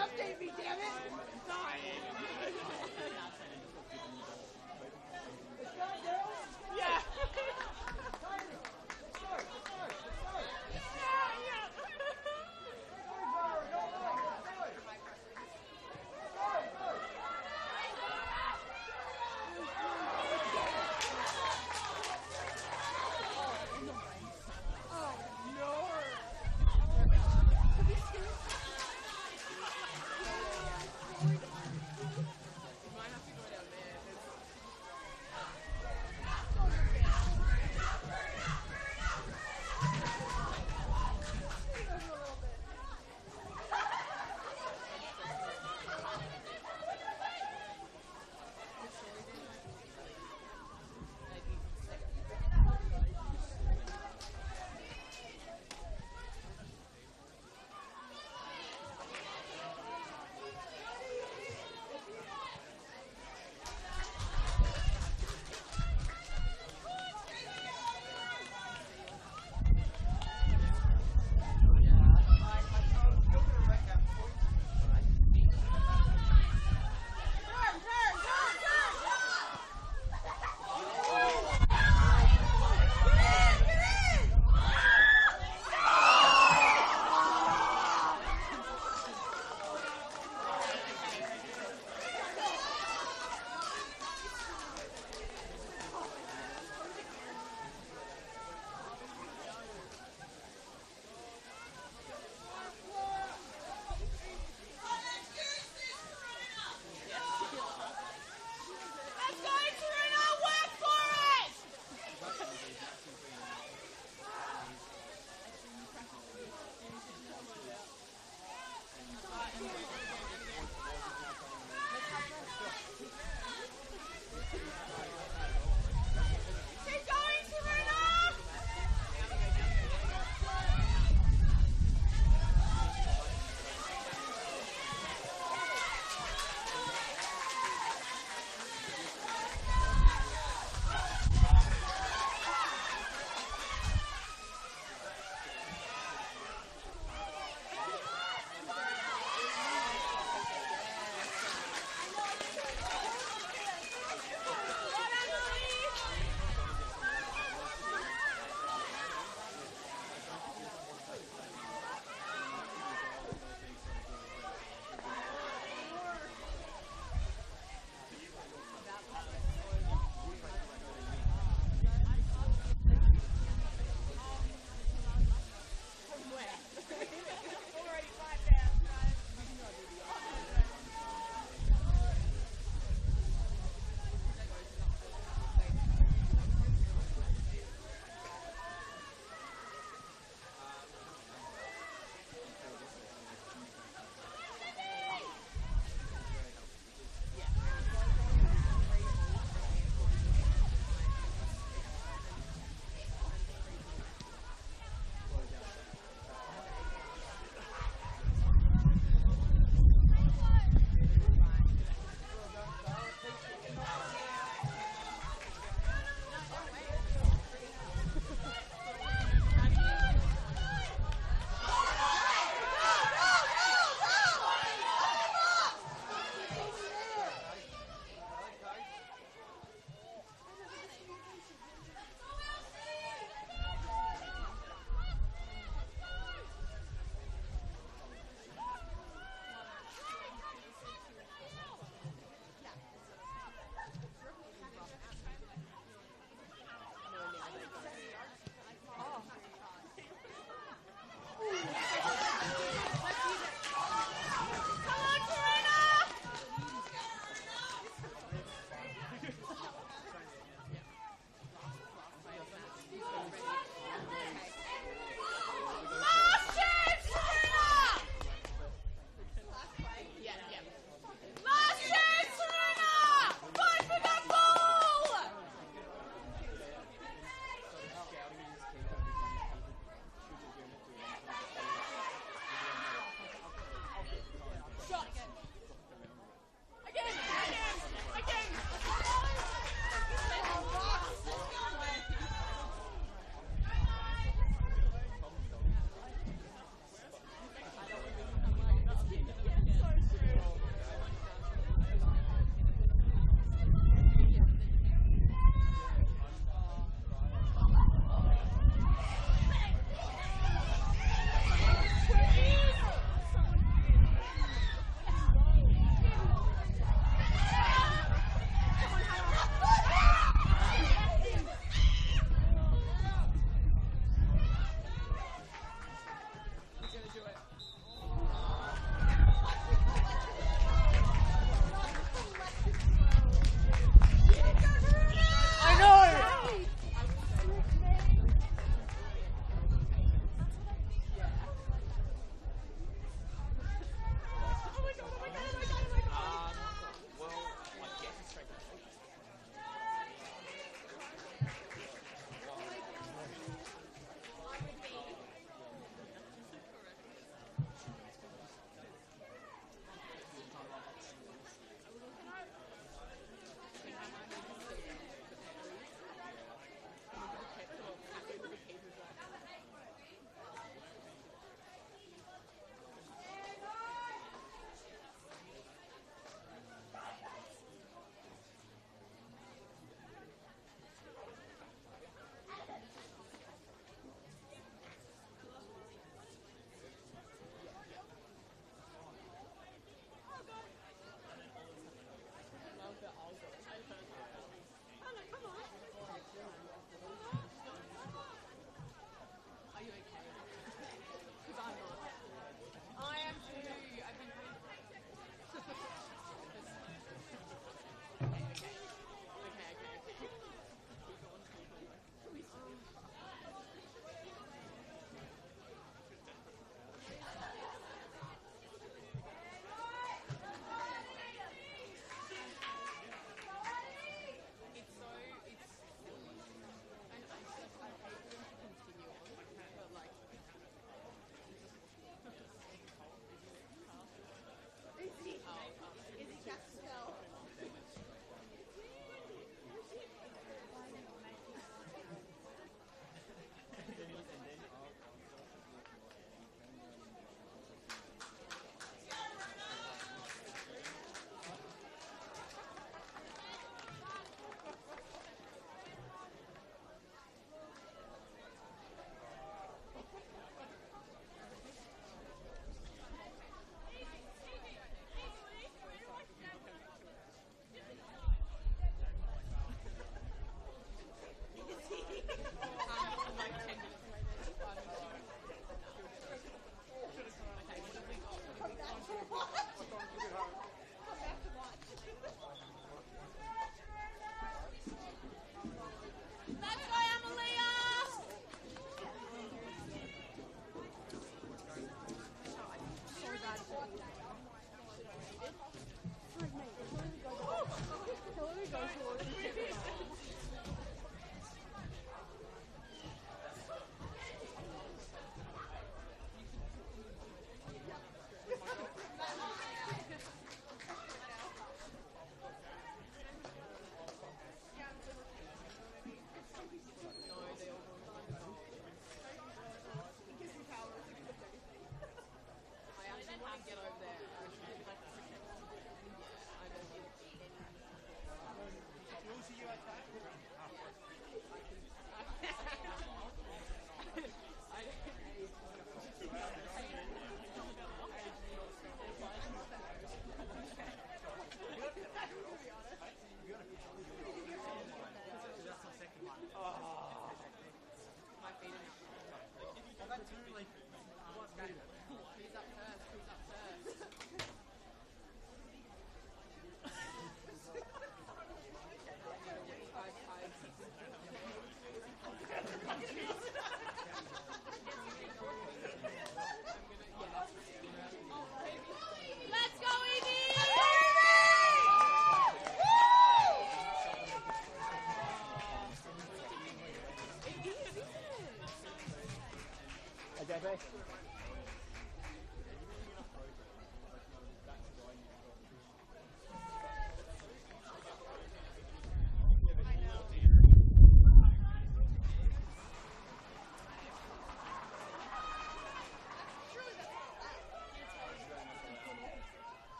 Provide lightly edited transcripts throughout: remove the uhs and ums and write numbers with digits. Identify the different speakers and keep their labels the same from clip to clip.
Speaker 1: update me, damn it!
Speaker 2: Yeah.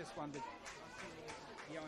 Speaker 1: just wondered. Yeah,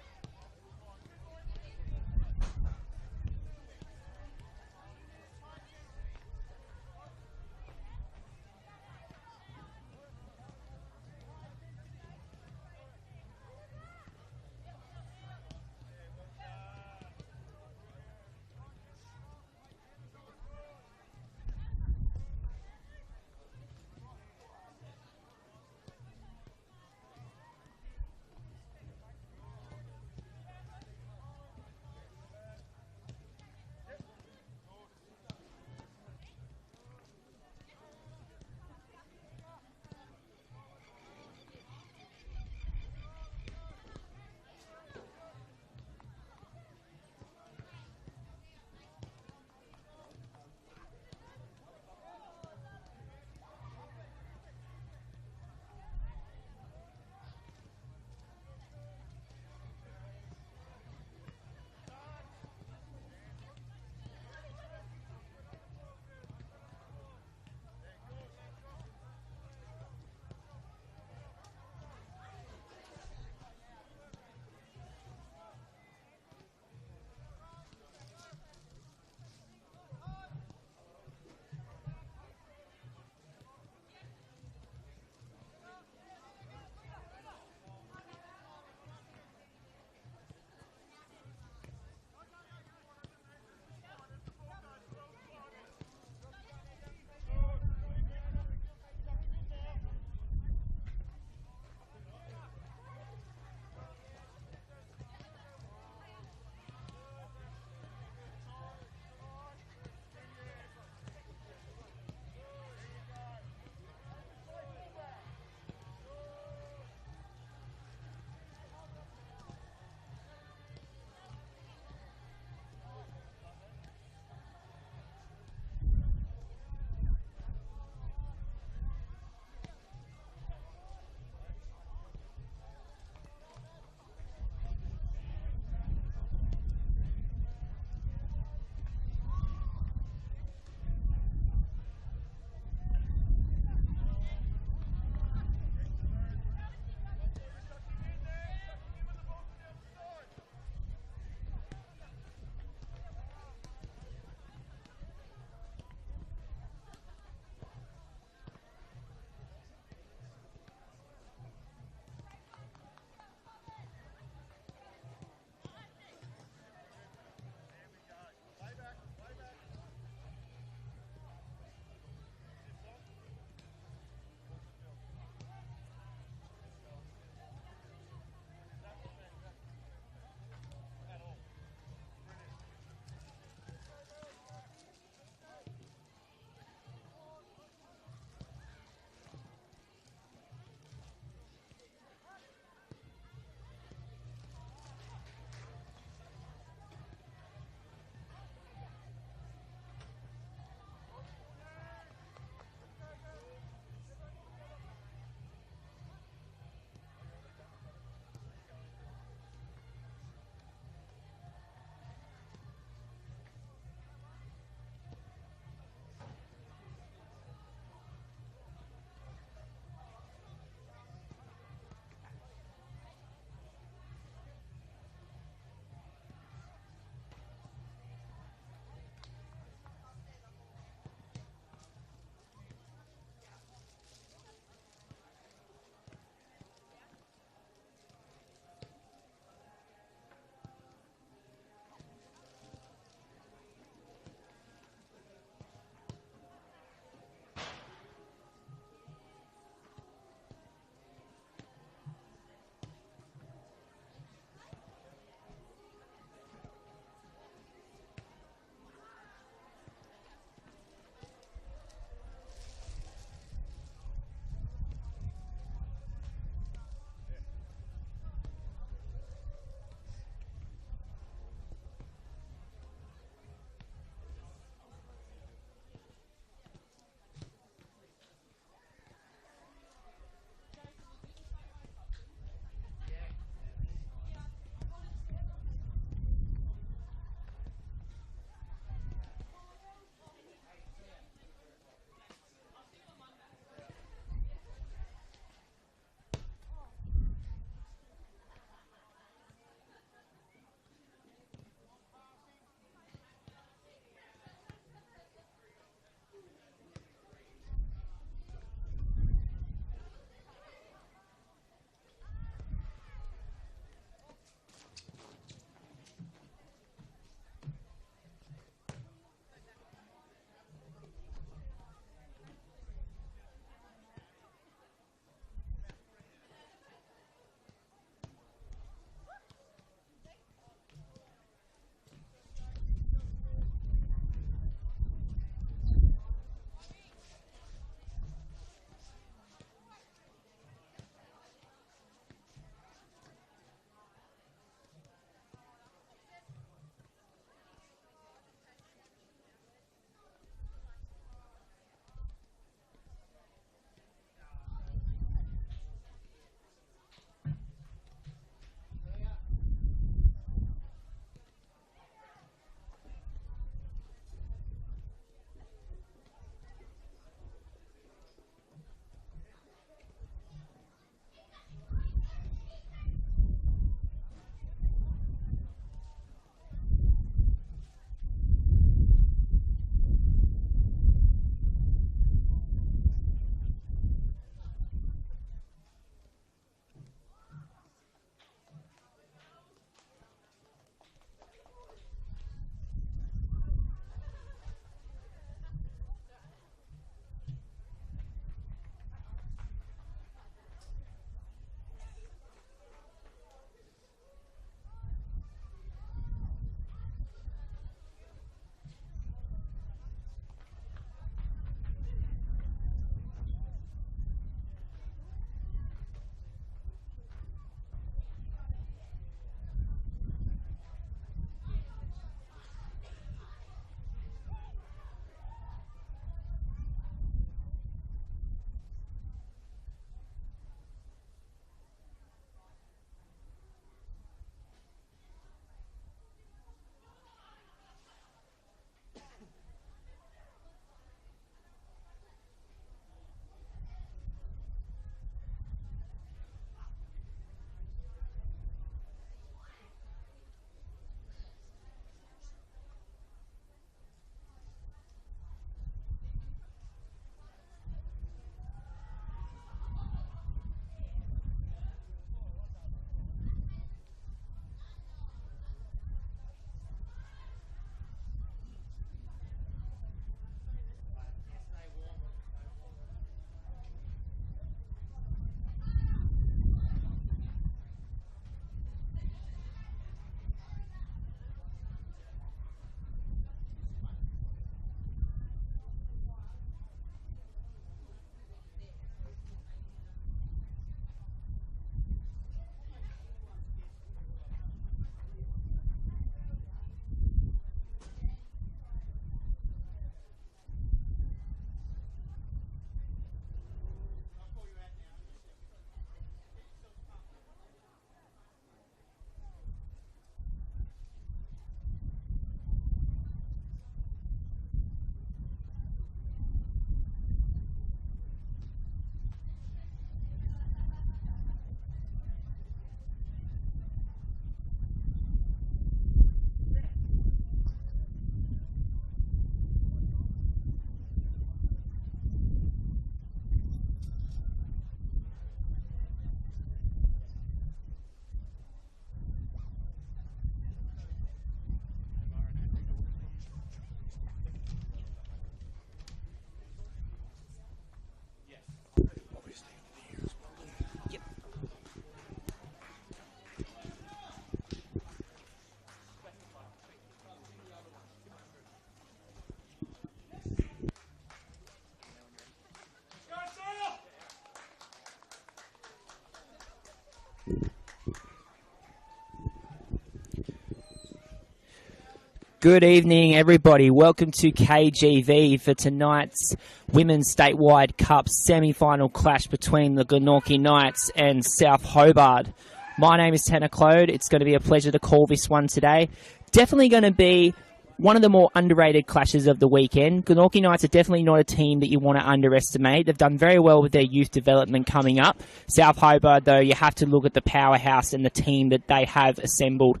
Speaker 2: Good evening, everybody. Welcome to KGV for tonight's Women's Statewide Cup semi-final clash between the Glenorchy Knights and South Hobart. My name is Tanner Clode. It's going to be a pleasure to call this one today. Definitely going to be one of the more underrated clashes of the weekend. Glenorchy Knights are definitely not a team that you want to underestimate. They've done very well with their youth development coming up. South Hobart, though, you have to look at the powerhouse and the team that they have assembled.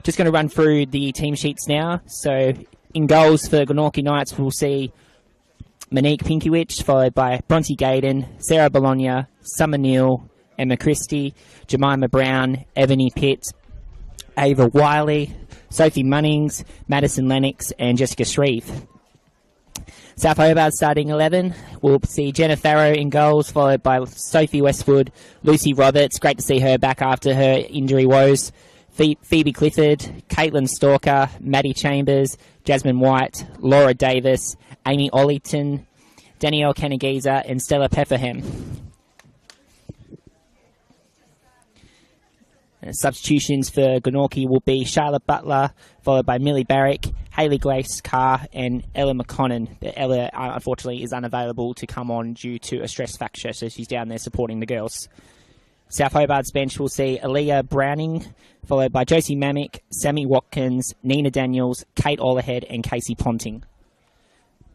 Speaker 2: Just going to run through the team sheets now. So in goals for Glenorchy Knights, we'll see Monique Pinkiewicz, followed by Bronte Gaydon, Sarah Bologna, Summer Neal, Emma Christie, Jemima Brown, Ebony Pitt, Ava Wiley, Sophie Munnings, Madison Lennox, and Jessica Shreve. South Hobart starting 11. We'll see Jenna Farrow in goals, followed by Sophie Westwood, Lucy Roberts. Great to see her back after her injury woes. Phoebe Clifford, Caitlin Stalker, Maddie Chambers, Jasmine White, Laura Davis, Amy Ollington, Danielle Canageza, and Stella Pefferham. Substitutions for Glenorchy will be Charlotte Butler, followed by Millie Barrick, Hayley Grace Carr, and Ella McConnon. But Ella, unfortunately, is unavailable to come on due to a stress fracture, so she's down there supporting the girls. South Hobart's bench will see Aaliyah Browning, followed by Josie Mamick, Sammy Watkins, Nina Daniels, Kate Olahead, and Casey Ponting.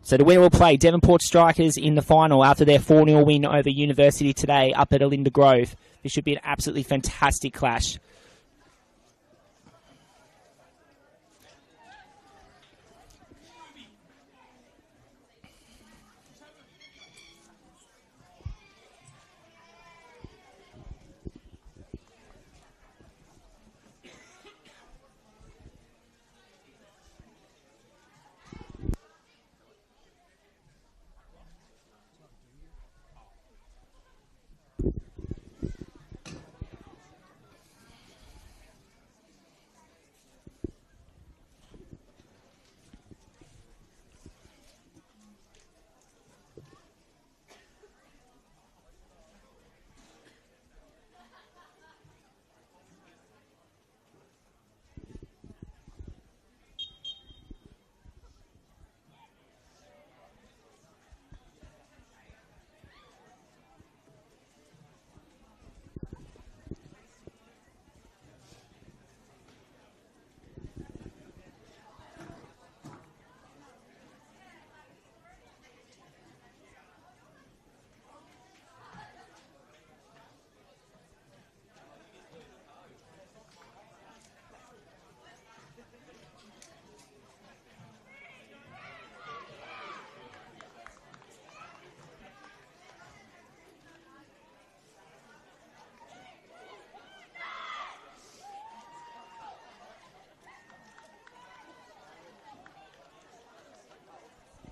Speaker 2: So the winner will play Devonport Strikers in the final after their 4-0 win over University today up at Alinda Grove. This should be an absolutely fantastic clash.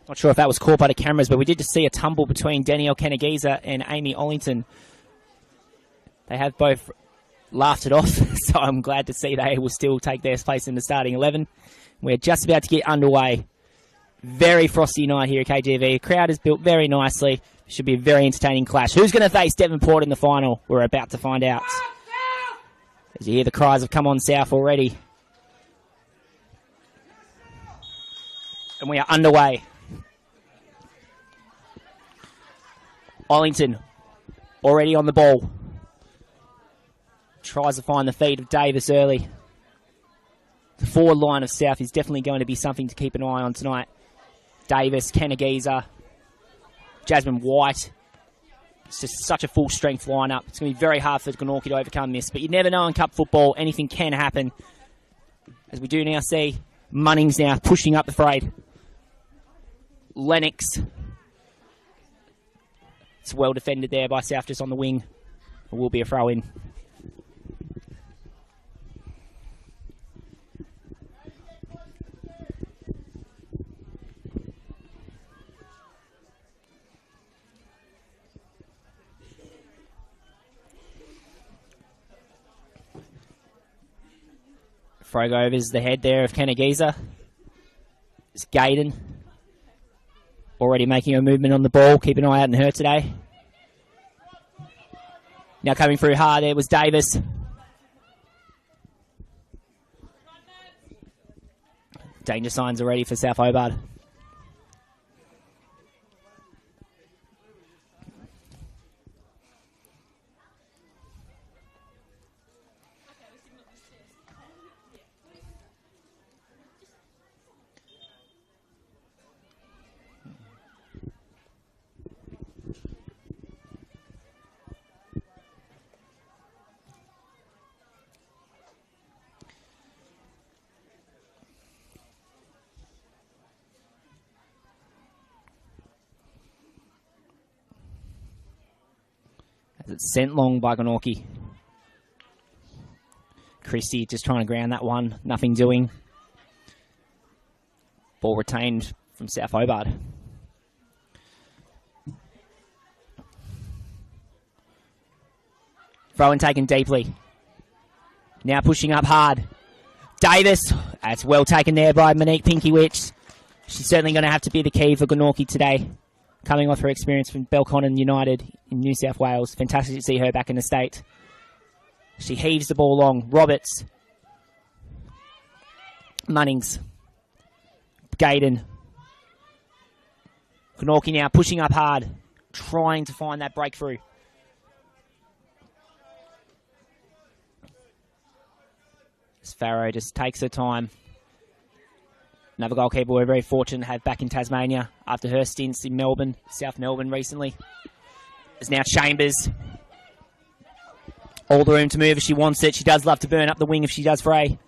Speaker 2: Not sure if that was caught by the cameras, but we did just see a tumble between Danielle Canageza and Amy Ollington. They have both laughed it off, so I'm glad to see they will still take their place in the starting 11. We're just about to get underway. Very frosty night here at KGV. Crowd is built very nicely. Should be a very entertaining clash. Who's going to face Devonport in the final? We're about to find out. As you hear, the cries have come on South already. And we are underway. Ollington already on the ball. Tries to find the feet of Davis early. The forward line of South is definitely going to be something to keep an eye on tonight. Davis, Canageza, Jasmine White. It's just such a full-strength lineup. It's going to be very hard for Glenorchy to overcome this. But you never know in Cup football. Anything can happen. As we do now see Munnings now pushing up the fray. Lennox. It's well defended there by South just on the wing. It will be a throw-in. Frog overs the head there of Canageza. It's Gaydon. Already making a movement on the ball. Keep an eye out on her today. Now coming through hard there was Davis. Danger signs already for South Hobart. As it's sent long by Glenorchy. Christie just trying to ground that one. Nothing doing. Ball retained from South Hobart. Throw-in taken deeply. Now pushing up hard. Davis. That's well taken there by Monique Pinkiewicz. She's certainly going to have to be the key for Glenorchy today. Coming off her experience from Belconnen United in New South Wales. Fantastic to see her back in the state. She heaves the ball long. Roberts. Munnings. Gaydon. Glenorchy now pushing up hard. Trying to find that breakthrough. Farrow just takes her time. Another goalkeeper we're very fortunate to have back in Tasmania after her stints in Melbourne, South Melbourne recently. There's now Chambers. All the room to move if she wants it. She does love to burn up the wing if she does fray.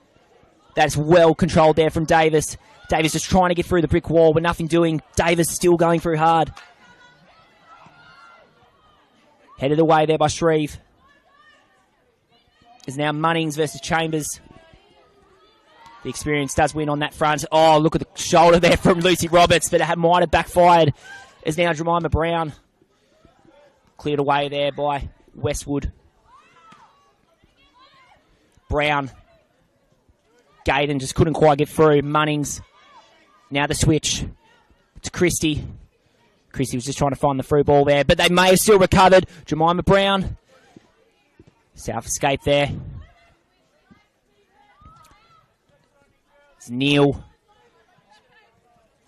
Speaker 2: That's well controlled there from Davis. Davis just trying to get through the brick wall, but nothing doing. Davis still going through hard. Headed away there by Shreve. There's now Munnings versus Chambers. The experience does win on that front. Oh, look at the shoulder there from Lucy Roberts, but it might have backfired. Is now Jemima Brown. Cleared away there by Westwood. Brown. Gaydon just couldn't quite get through. Munnings. Now the switch to Christie. Christie was just trying to find the through ball there, but they may have still recovered. Jemima Brown. South escape there. It's Neal.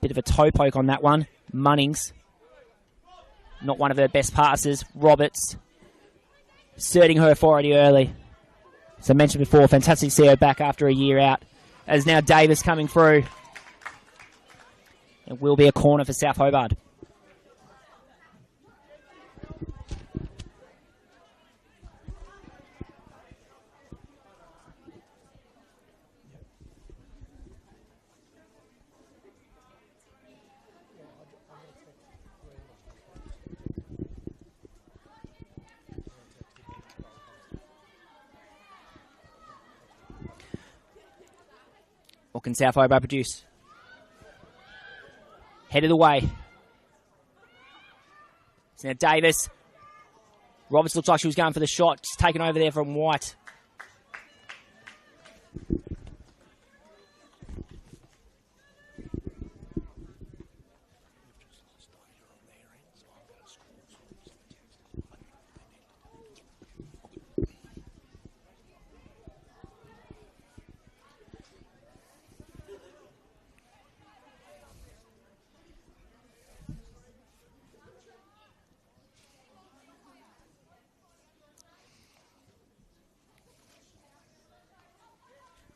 Speaker 2: Bit of a toe poke on that one. Munnings. Not one of her best passes. Roberts. Asserting her authority early. As I mentioned before, fantastic to see her back after a year out. As now Davis coming through. It will be a corner for South Hobart. What can South Hobart produce? Headed away. It's now Davis. Roberts looks like she was going for the shot. Just taken over there from White.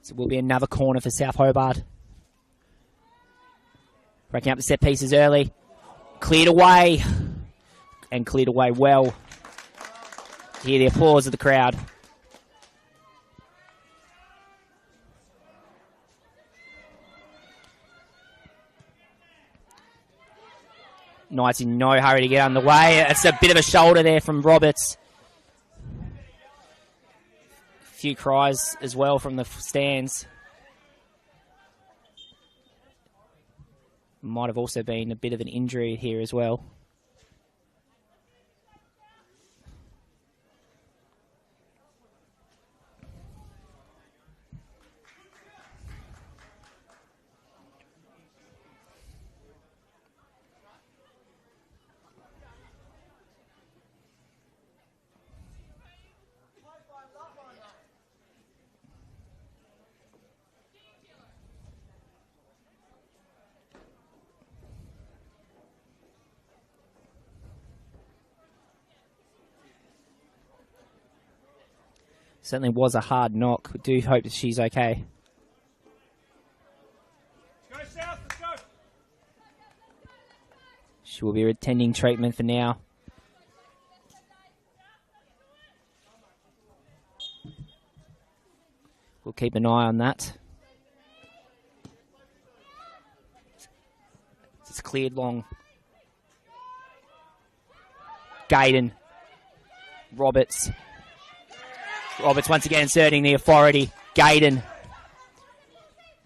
Speaker 2: So it will be another corner for South Hobart. Breaking up the set pieces early. Cleared away. And cleared away well. Hear the applause of the crowd. Knights in no hurry to get underway. It's a bit of a shoulder there from Roberts. Few cries as well from the stands. Might have also been a bit of an injury here as well. Certainly was a hard knock. We do hope that she's okay.
Speaker 1: Go South, let's go.
Speaker 2: She will be attending treatment for now. We'll keep an eye on that. It's cleared long. Gaydon. Roberts. Roberts once again inserting the authority. Gaydon.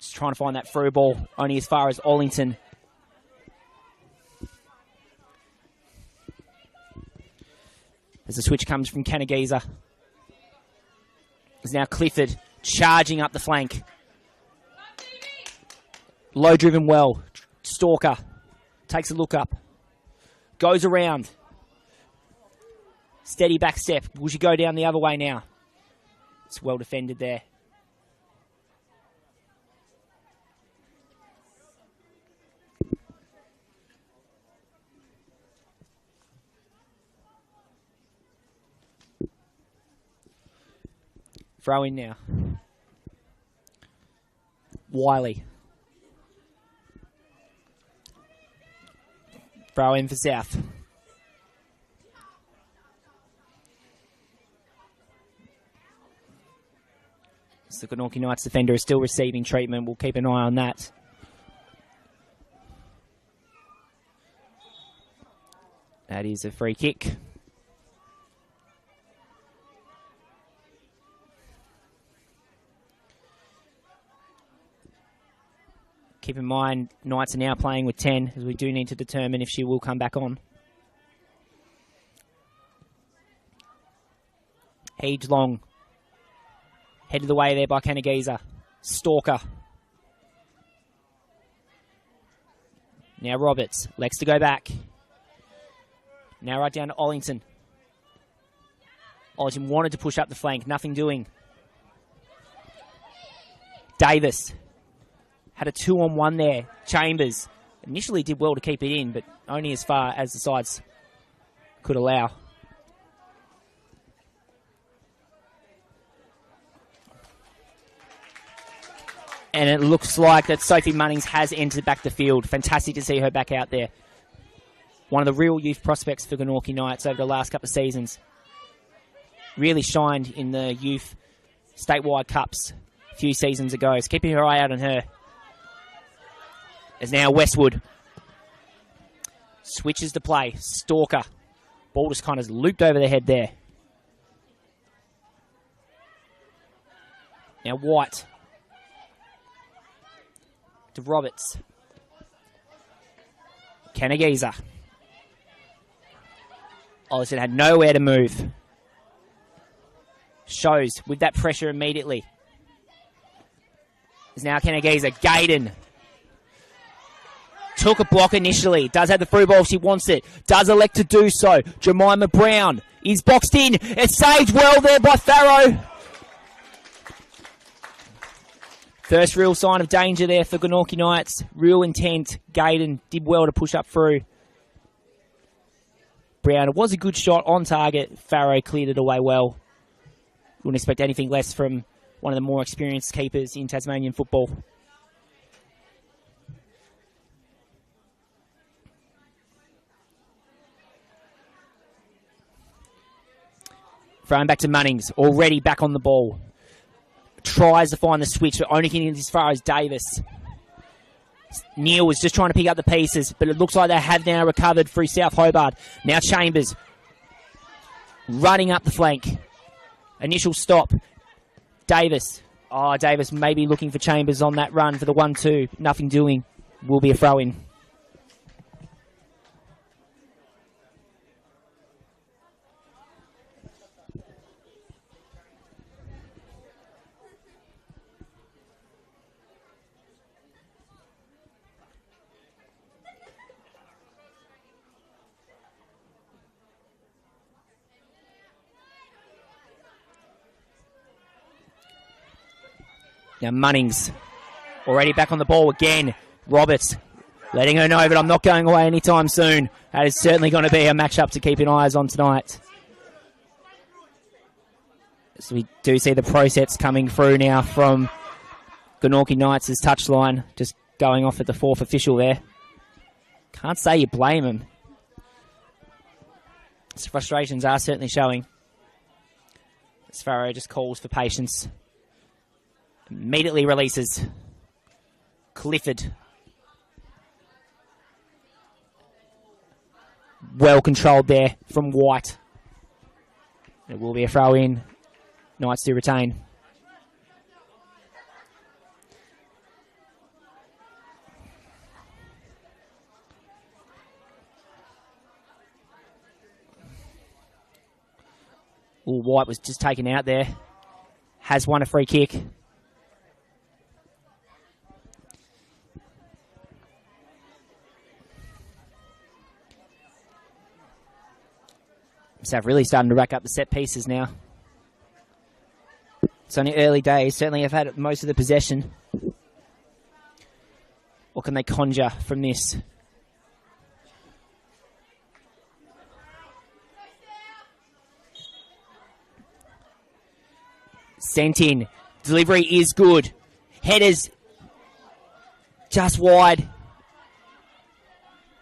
Speaker 2: Just trying to find that through ball. Only as far as Ollington. As the switch comes from Kanagisa. Is now Clifford charging up the flank. Low driven well. Stalker takes a look up. Goes around. Steady back step. Will she go down the other way now? It's well defended there. Throw in now. Wiley. Throw in for South. So the Glenorchy Knights defender is still receiving treatment. We'll keep an eye on that. That is a free kick. Keep in mind, Knights are now playing with 10, as we do need to determine if she will come back on. Heage long. Headed away there by Kanagisa. Stalker. Now Roberts. Likes to go back. Now right down to Ollington. Ollington wanted to push up the flank. Nothing doing. Davis. Had a 2-on-1 there. Chambers initially did well to keep it in, but only as far as the sides could allow. And it looks like that Sophie Munnings has entered back the field. Fantastic to see her back out there. One of the real youth prospects for Glenorchy Knights over the last couple of seasons. Really shined in the youth statewide cups a few seasons ago. So keeping her eye out on her. As now Westwood switches to play. Stalker. Ball just kind of looped over the head there. Now White. To Roberts. Kanagisa. Ollington had nowhere to move. Shows with that pressure immediately. Is now Kanagisa. Gaydon. Took a block initially. Does have the through ball if she wants it. Does elect to do so. Jemima Brown is boxed in. It's saved well there by Farrow. First real sign of danger there for Glenorchy Knights. Real intent. Gaydon did well to push up through. Brown, it was a good shot on target. Farrow cleared it away well. Wouldn't expect anything less from one of the more experienced keepers in Tasmanian football. Throwing back to Munnings, already back on the ball. Tries to find the switch, but only getting as far as Davis. Neil was just trying to pick up the pieces, but it looks like they have now recovered through South Hobart. Now Chambers running up the flank. Initial stop. Davis. Oh, Davis maybe looking for Chambers on that run for the 1-2. Nothing doing. Will be a throw-in. Now Munnings, already back on the ball again. Roberts, letting her know that I'm not going away anytime soon. That is certainly going to be a matchup to keep an eyes on tonight. So we do see the pro sets coming through now from Glenorchy Knights' touchline, just going off at the fourth official there. Can't say you blame him. His frustrations are certainly showing. Sparrow just calls for patience. Immediately releases. Clifford. Well controlled there from White. It will be a throw in. Knights do retain. Ooh, White was just taken out there. Has won a free kick. So really starting to rack up the set pieces now. It's only early days. Certainly have had most of the possession. What can they conjure from this? Sent in. Delivery is good. Headers just wide.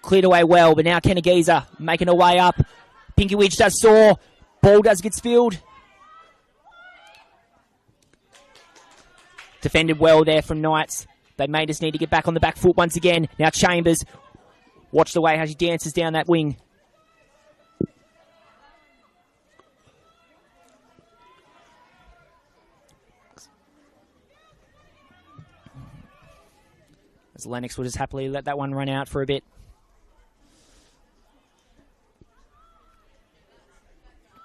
Speaker 2: Cleared away well, but now Kennegeezer making her way up. Pinky Witch does soar. Ball does get spilled. Defended well there from Knights. They may just need to get back on the back foot once again. Now Chambers. Watch the way how she dances down that wing. As Lennox will just happily let that one run out for a bit.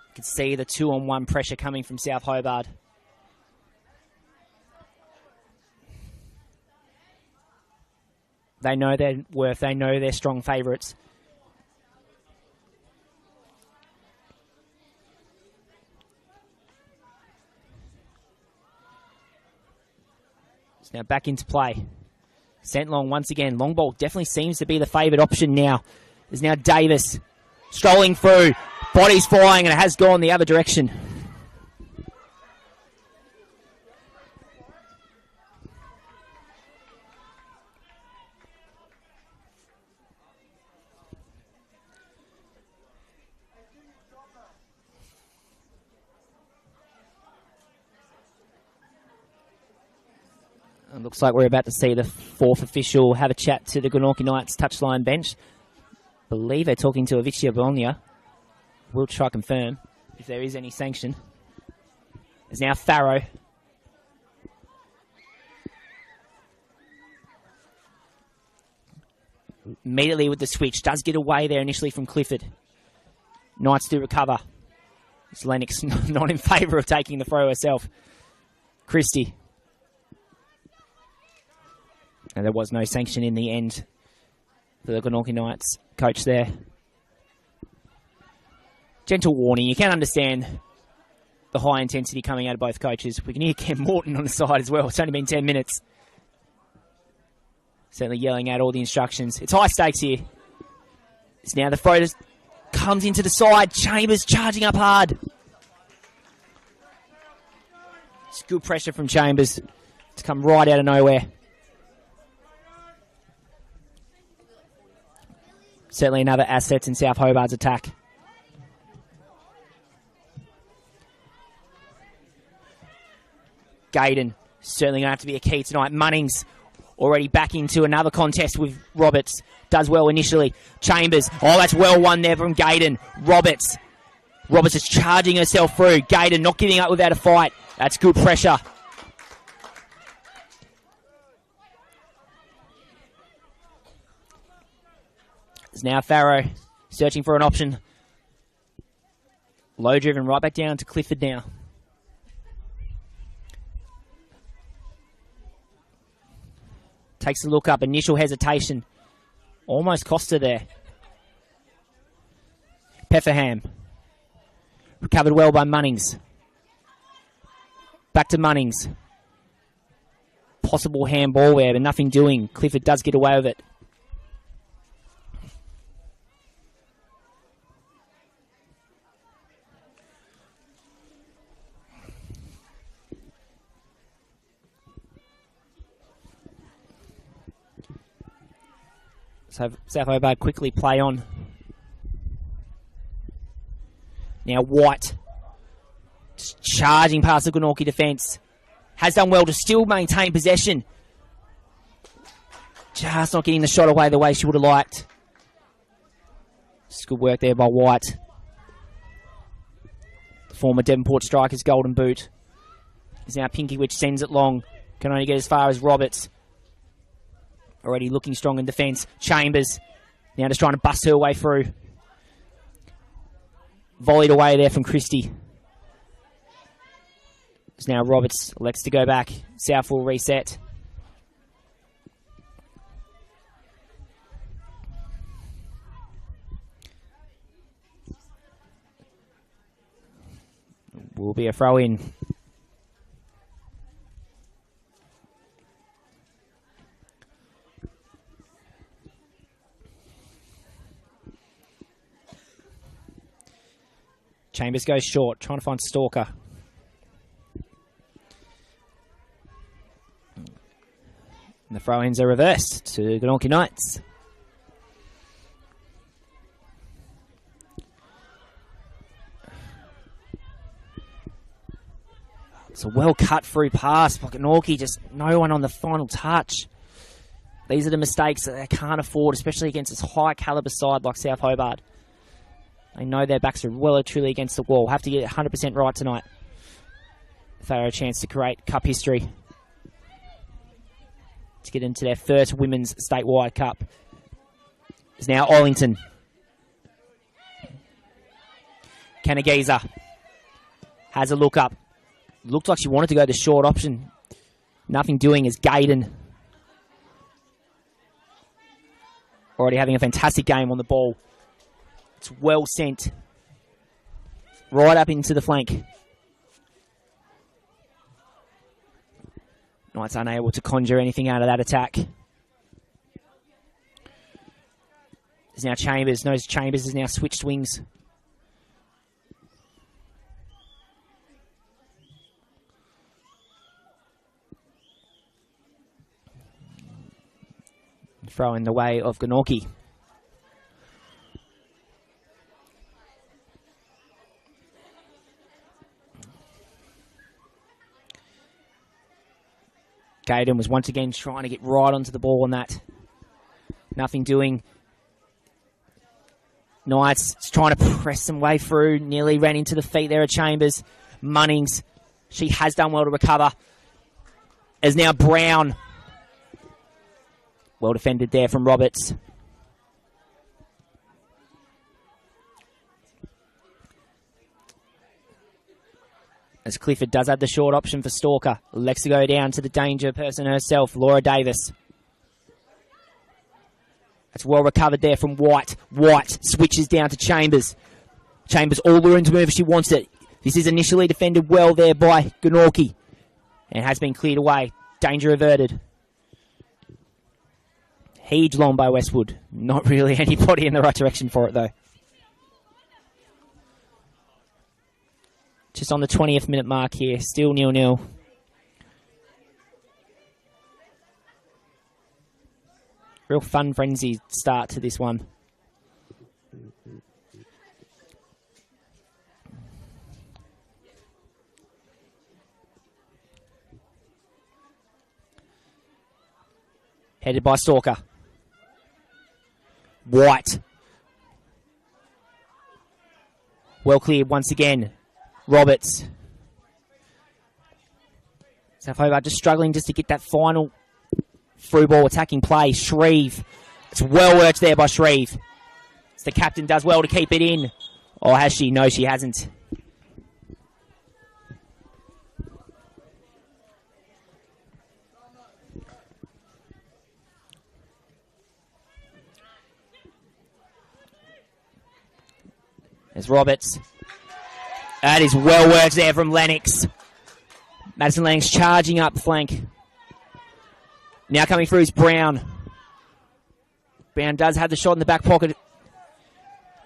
Speaker 2: You can see the 2-on-1 pressure coming from South Hobart. They know their worth. They know they're strong favourites. It's now back into play. Sent long once again. Long ball definitely seems to be the favoured option now. There's now Davis strolling through. Body's flying and it has gone the other direction. It looks like we're about to see the fourth official have a chat to the Glenorchy Knights touchline bench. Believe they're talking to Avicii Bologna. We'll try confirm if there is any sanction. There's now Farrow. Immediately with the switch. Does get away there initially from Clifford. Knights do recover. It's Lennox not in favour of taking the throw herself. Christie. And there was no sanction in the end for the Glenorchy Knights coach there. Gentle warning. You can understand the high intensity coming out of both coaches. We can hear Ken Morton on the side as well. It's only been 10 minutes. Certainly yelling out all the instructions. It's high stakes here. It's now the throw comes into the side. Chambers charging up hard. It's good pressure from Chambers to come right out of nowhere. Certainly another asset in South Hobart's attack. Gaydon certainly going to have to be a key tonight. Munnings already back into another contest with Roberts. Does well initially. Chambers. Oh, that's well won there from Gaydon. Roberts is charging herself through. Gaydon not giving up without a fight. That's good pressure. It's now Farrow searching for an option. Low driven right back down to Clifford now. Takes a look up. Initial hesitation. Almost cost her there. Pefferham. Recovered well by Munnings. Back to Munnings. Possible handball there, but nothing doing. Clifford does get away with it. So South Hobart quickly play on. Now White just charging past the Glenorchy defence. Has done well to still maintain possession. Just not getting the shot away the way she would have liked. Just good work there by White. The former Devonport striker's golden boot. Is now Pinky, which sends it long. Can only get as far as Roberts. Already looking strong in defence. Chambers now just trying to bust her way through. Volleyed away there from Christie. It's now Roberts elects to go back. South will reset. Will be a throw in. Chambers goes short, trying to find Stalker. And the throw-ins are reversed to Glenorchy Knights. It's a well cut through pass by Glenorchy, just no one on the final touch. These are the mistakes that they can't afford, especially against this high calibre side like South Hobart. They know their backs are well and truly against the wall. Have to get it 100% right tonight if they are a chance to create cup history. To get into their first women's statewide cup. Is now Ollington. Kanageza has a look up. Looked like she wanted to go the short option. Nothing doing is Gaydon. Already having a fantastic game on the ball. It's well sent. Right up into the flank. Knights unable to conjure anything out of that attack. There's now Chambers. Knows Chambers has now switched wings. Throw in the way of Glenorchy. Gaydon was once again trying to get right onto the ball on that. Nothing doing. Knights trying to press some way through. Nearly ran into the feet there of Chambers. Munnings. She has done well to recover. As now Brown. Well defended there from Roberts. As Clifford does have the short option for Stalker. Elects to go down to the danger person herself, Laura Davis. That's well recovered there from White. White switches down to Chambers. Chambers all the room to move if she wants it. This is initially defended well there by Glenorchy. And has been cleared away. Danger averted. Heaved long by Westwood. Not really anybody in the right direction for it though. Just on the 20th minute mark here. Still 0-0. Real fun frenzy start to this one. Headed by Stalker. White. Well cleared once again. Roberts. South Hobart just struggling just to get that final through ball attacking play. Shreve. It's well worked there by Shreve. The captain does well to keep it in. Or has she? No, she hasn't. There's Roberts. That is well worked there from Lennox. Madison Lennox charging up the flank. Now coming through is Brown. Brown does have the shot in the back pocket.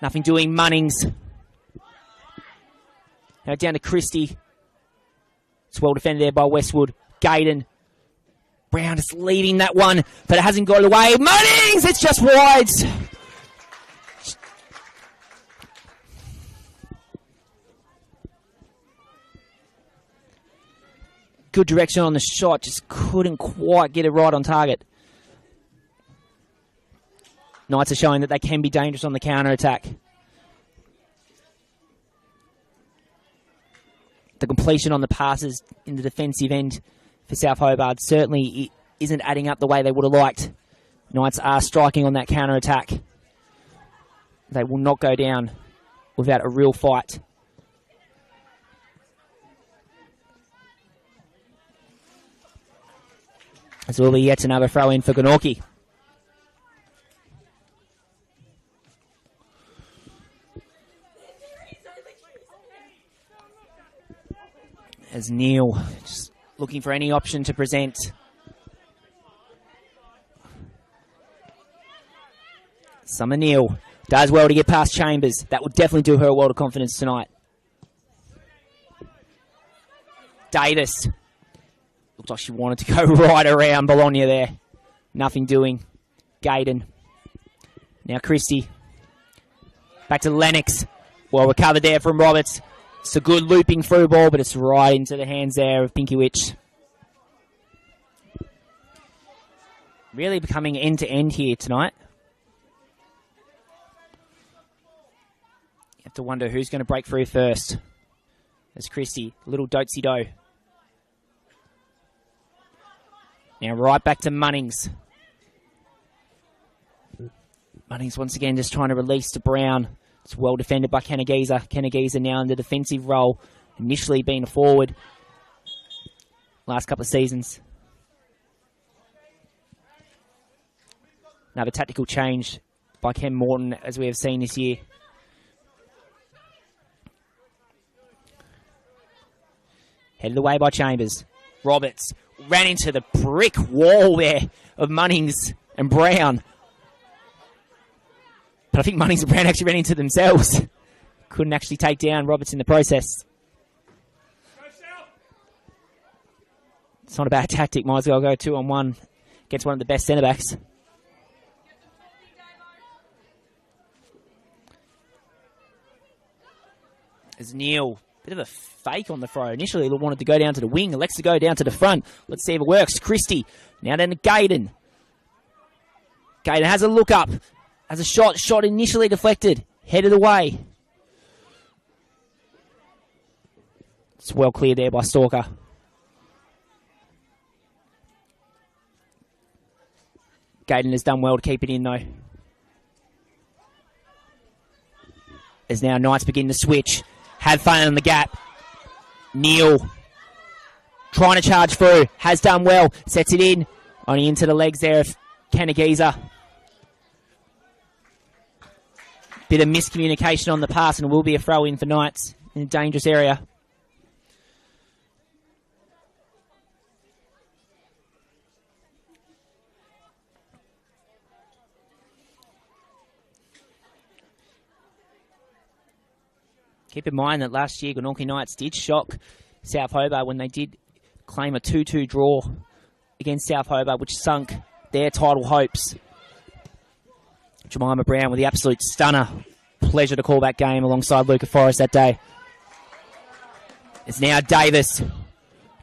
Speaker 2: Nothing doing. Munnings. Now down to Christie. It's well defended there by Westwood. Gaydon. Brown just leading that one, but it hasn't got away. Munnings, it's just wide. Good direction on the shot, just couldn't quite get it right on target. Knights are showing that they can be dangerous on the counter-attack. The completion on the passes in the defensive end for South Hobart certainly isn't adding up the way they would have liked. Knights are striking on that counter-attack. They will not go down without a real fight. This will be yet another throw in for Glenorchy. As Neil just looking for any option to present. Summer Neil does well to get past Chambers. That will definitely do her a world of confidence tonight. Davis. Looks like she wanted to go right around Bologna there. Nothing doing. Gaydon. Now Christie. Back to Lennox. Well recovered there from Roberts. It's a good looping through ball, but it's right into the hands there of Pinky Witch. Really becoming end-to-end here tonight. You have to wonder who's going to break through first. There's Christie, little dotsy-do. Now right back to Munnings. Munnings once again just trying to release to Brown. It's well defended by Kennegeezer. Kennegeezer now in the defensive role. Initially being a forward last couple of seasons. Another tactical change by Ken Morton as we have seen this year. Headed away by Chambers. Roberts ran into the brick wall there of Munnings and Brown. But I think Munnings and Brown actually ran into themselves. Couldn't actually take down Roberts in the process. It's not a bad tactic. Might as well go 2-on-1 against one of the best centre-backs. As Neil, bit of a fake on the throw. Initially wanted to go down to the wing. Elects to go down to the front. Let's see if it works. Christie. Now then to Gaydon. Gaydon has a look up. Has a shot. Shot initially deflected. Headed away. It's well cleared there by Stalker. Gaydon has done well to keep it in though. As now Knights begin to switch. Had fun in the gap. Neil trying to charge through. Has done well. Sets it in. Only into the legs there of Kennegeezer. Bit of miscommunication on the pass and it will be a throw in for Knights in a dangerous area. Keep in mind that last year Glenorchy Knights did shock South Hobart when they did claim a 2-2 draw against South Hobart, which sunk their title hopes. Jemima Brown with the absolute stunner. Pleasure to call that game alongside Luca Forrest that day. It's now Davis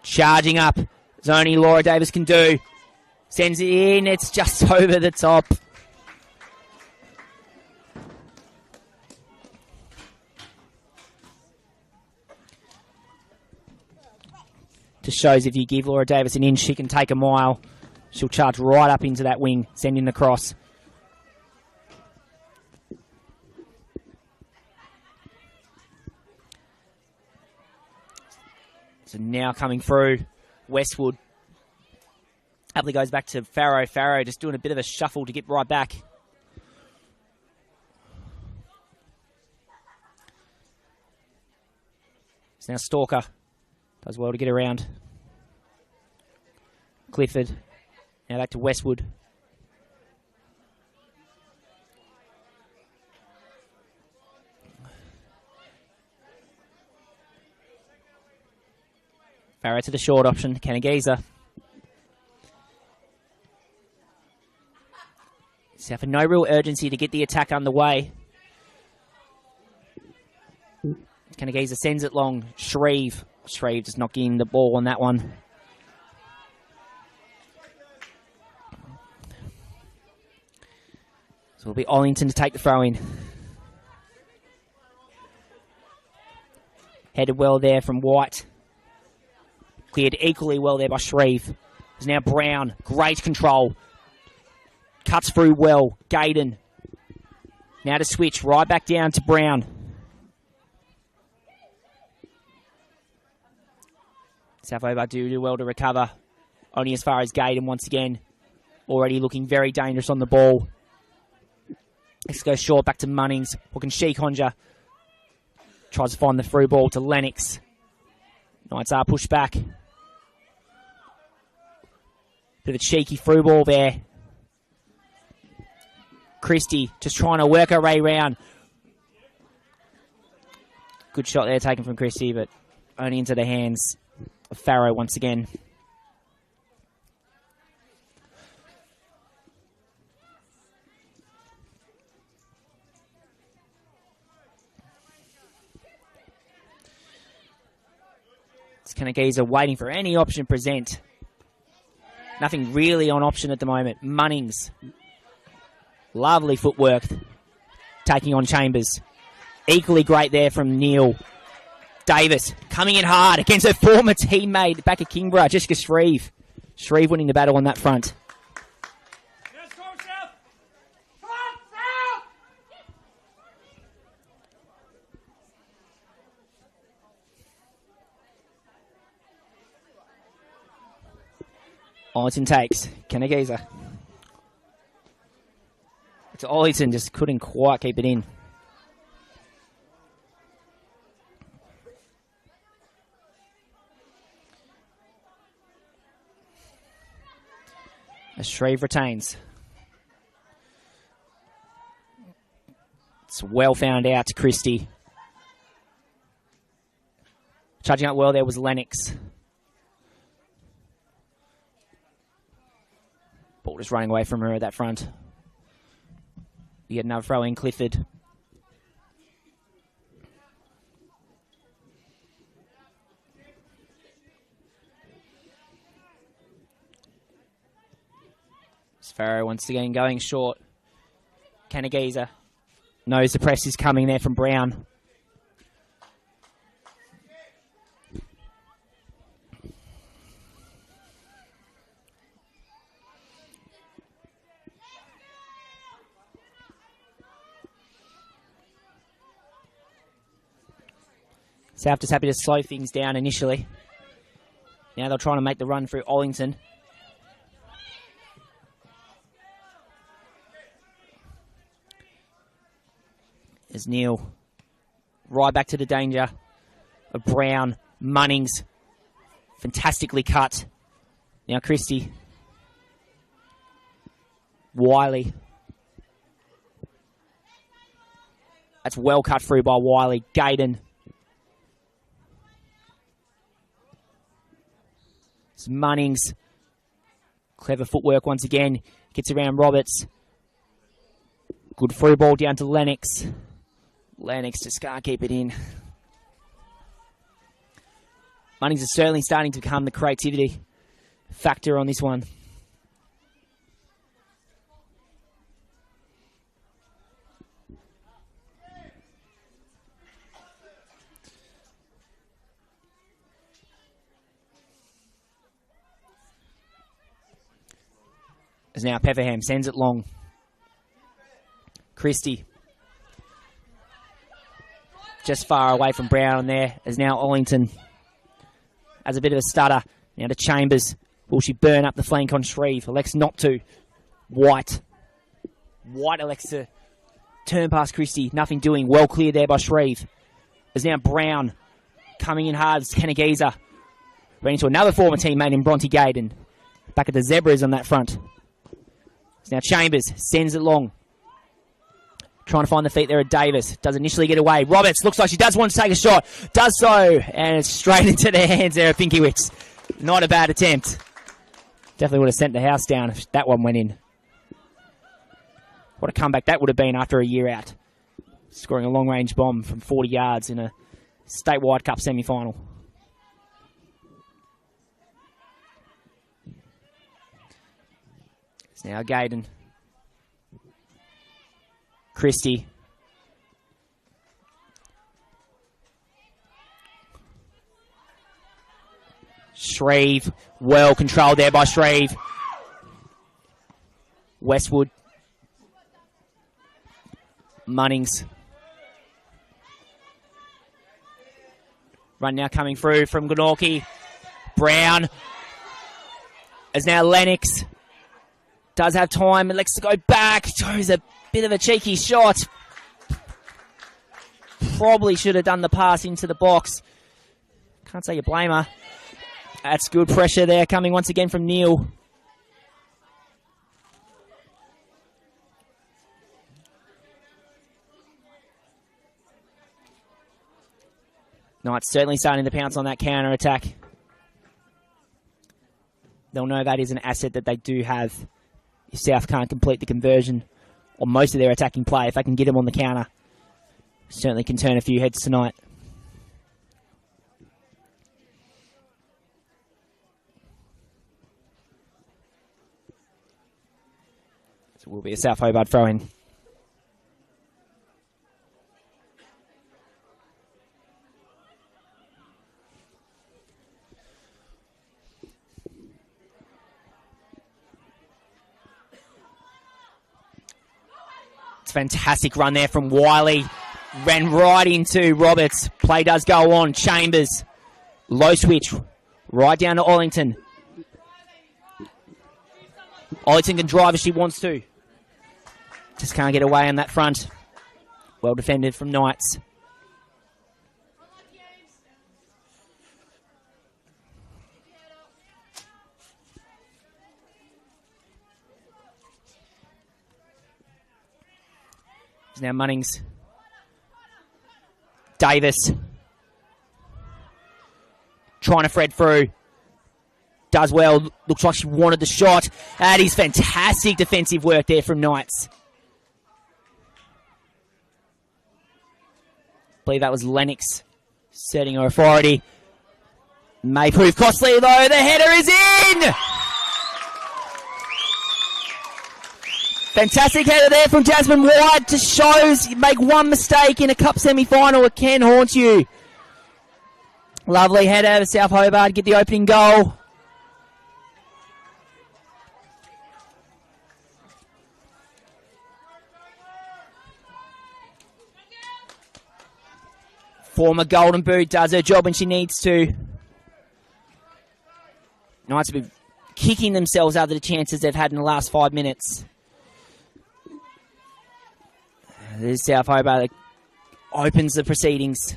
Speaker 2: charging up. As only Laura Davis can do. Sends it in. It's just over the top. Just shows if you give Laura Davis an inch, she can take a mile. She'll charge right up into that wing, sending the cross. So now coming through, Westwood. Happily goes back to Farrow. Farrow just doing a bit of a shuffle to get right back. It's now Stalker. Does well to get around. Clifford. Now back to Westwood. Farrow to the short option. Kennegeezer. South had no real urgency to get the attack underway. Kanagaza sends it long. Shreve just not getting the ball on that one. So it'll be Ollington to take the throw in. Headed well there from White. Cleared equally well there by Shreve. There's now Brown. Great control. Cuts through well. Gaydon. Now to switch. Right back down to Brown. South Hobart do well to recover. Only as far as Gaydon once again. Already looking very dangerous on the ball. Let's go short back to Munnings. Looking Sheekonja. Tries to find the through ball to Lennox. Knights are pushed back. Bit of a cheeky through ball there. Christie just trying to work her way round. Good shot there taken from Christie, but only into the hands of Farrow once again. Kanagaza waiting for any option present. Nothing really on option at the moment. Munnings. Lovely footwork. Taking on Chambers. Equally great there from Neil. Davis coming in hard against her former teammate back at Kingborough, Jessica Shreve. Shreve winning the battle on that front. Ollington takes. Kanagaza. It's Ollington, just couldn't quite keep it in. As Shreve retains. It's well found out to Christie. Charging up well there was Lennox. Ball just running away from her at that front. You get another throw in, Clifford. Farrow once again going short. Kanagaza knows the press is coming there from Brown. South just happy to slow things down initially. Now they're trying to make the run through Ollington. As Neil right back to the danger of Brown. Munnings fantastically cut. Now Christie. Wiley. That's well cut through by Wiley. Gaydon. It's Munnings. Clever footwork once again. Gets around Roberts. Good through ball down to Lennox. Lennox just can't keep it in. Munnings is certainly starting to become the creativity factor on this one. As now Pepperham sends it long. Christie. Just far away from Brown there, as now Ollington has a bit of a stutter. Now to Chambers. Will she burn up the flank on Shreve? Elects not to. White. White elects to turn past Christie. Nothing doing. Well cleared there by Shreve. As now Brown coming in hard. It's Kanagaza. Running into another former teammate in Bronte Gaydon. Back at the Zebras on that front. As now Chambers sends it long. Trying to find the feet there at Davis. Does initially get away. Roberts looks like she does want to take a shot. Does so. And it's straight into the hands there of Pinkiewicz. Not a bad attempt. Definitely would have sent the house down if that one went in. What a comeback that would have been after a year out. Scoring a long-range bomb from 40 yards in a Statewide Cup semi-final. It's now Gaydon. Christie. Shreve. Well controlled there by Shreve. Westwood. Munnings. Run now coming through from Glenorchy. Brown. As now Lennox. Does have time. Elects to go back. Throws a bit of a cheeky shot. Probably should have done the pass into the box. Can't say you blame her. That's good pressure there coming once again from Neil. Knights certainly starting to pounce on that counter attack. They'll know that is an asset that they do have if South can't complete the conversion on most of their attacking play. If they can get them on the counter, certainly can turn a few heads tonight. So it will be a South Hobart throw-in. Fantastic run there from Wiley. Ran right into Roberts. Play does go on. Chambers. Low switch. Right down to Ollington. Ollington can drive if she wants to. Just can't get away on that front. Well defended from Knights. Now Munnings. Davis. Trying to thread through. Does well. Looks like she wanted the shot. That is fantastic defensive work there from Knights. I believe that was Lennox setting her authority. May prove costly though. The header is in! Fantastic header there from Jasmine White. Just shows you make one mistake in a cup semi-final, it can haunt you. Lovely header. South Hobart get the opening goal. Former Golden Boot does her job when she needs to. Knights have been kicking themselves out of the chances they've had in the last 5 minutes. There's South Hobart that opens the proceedings.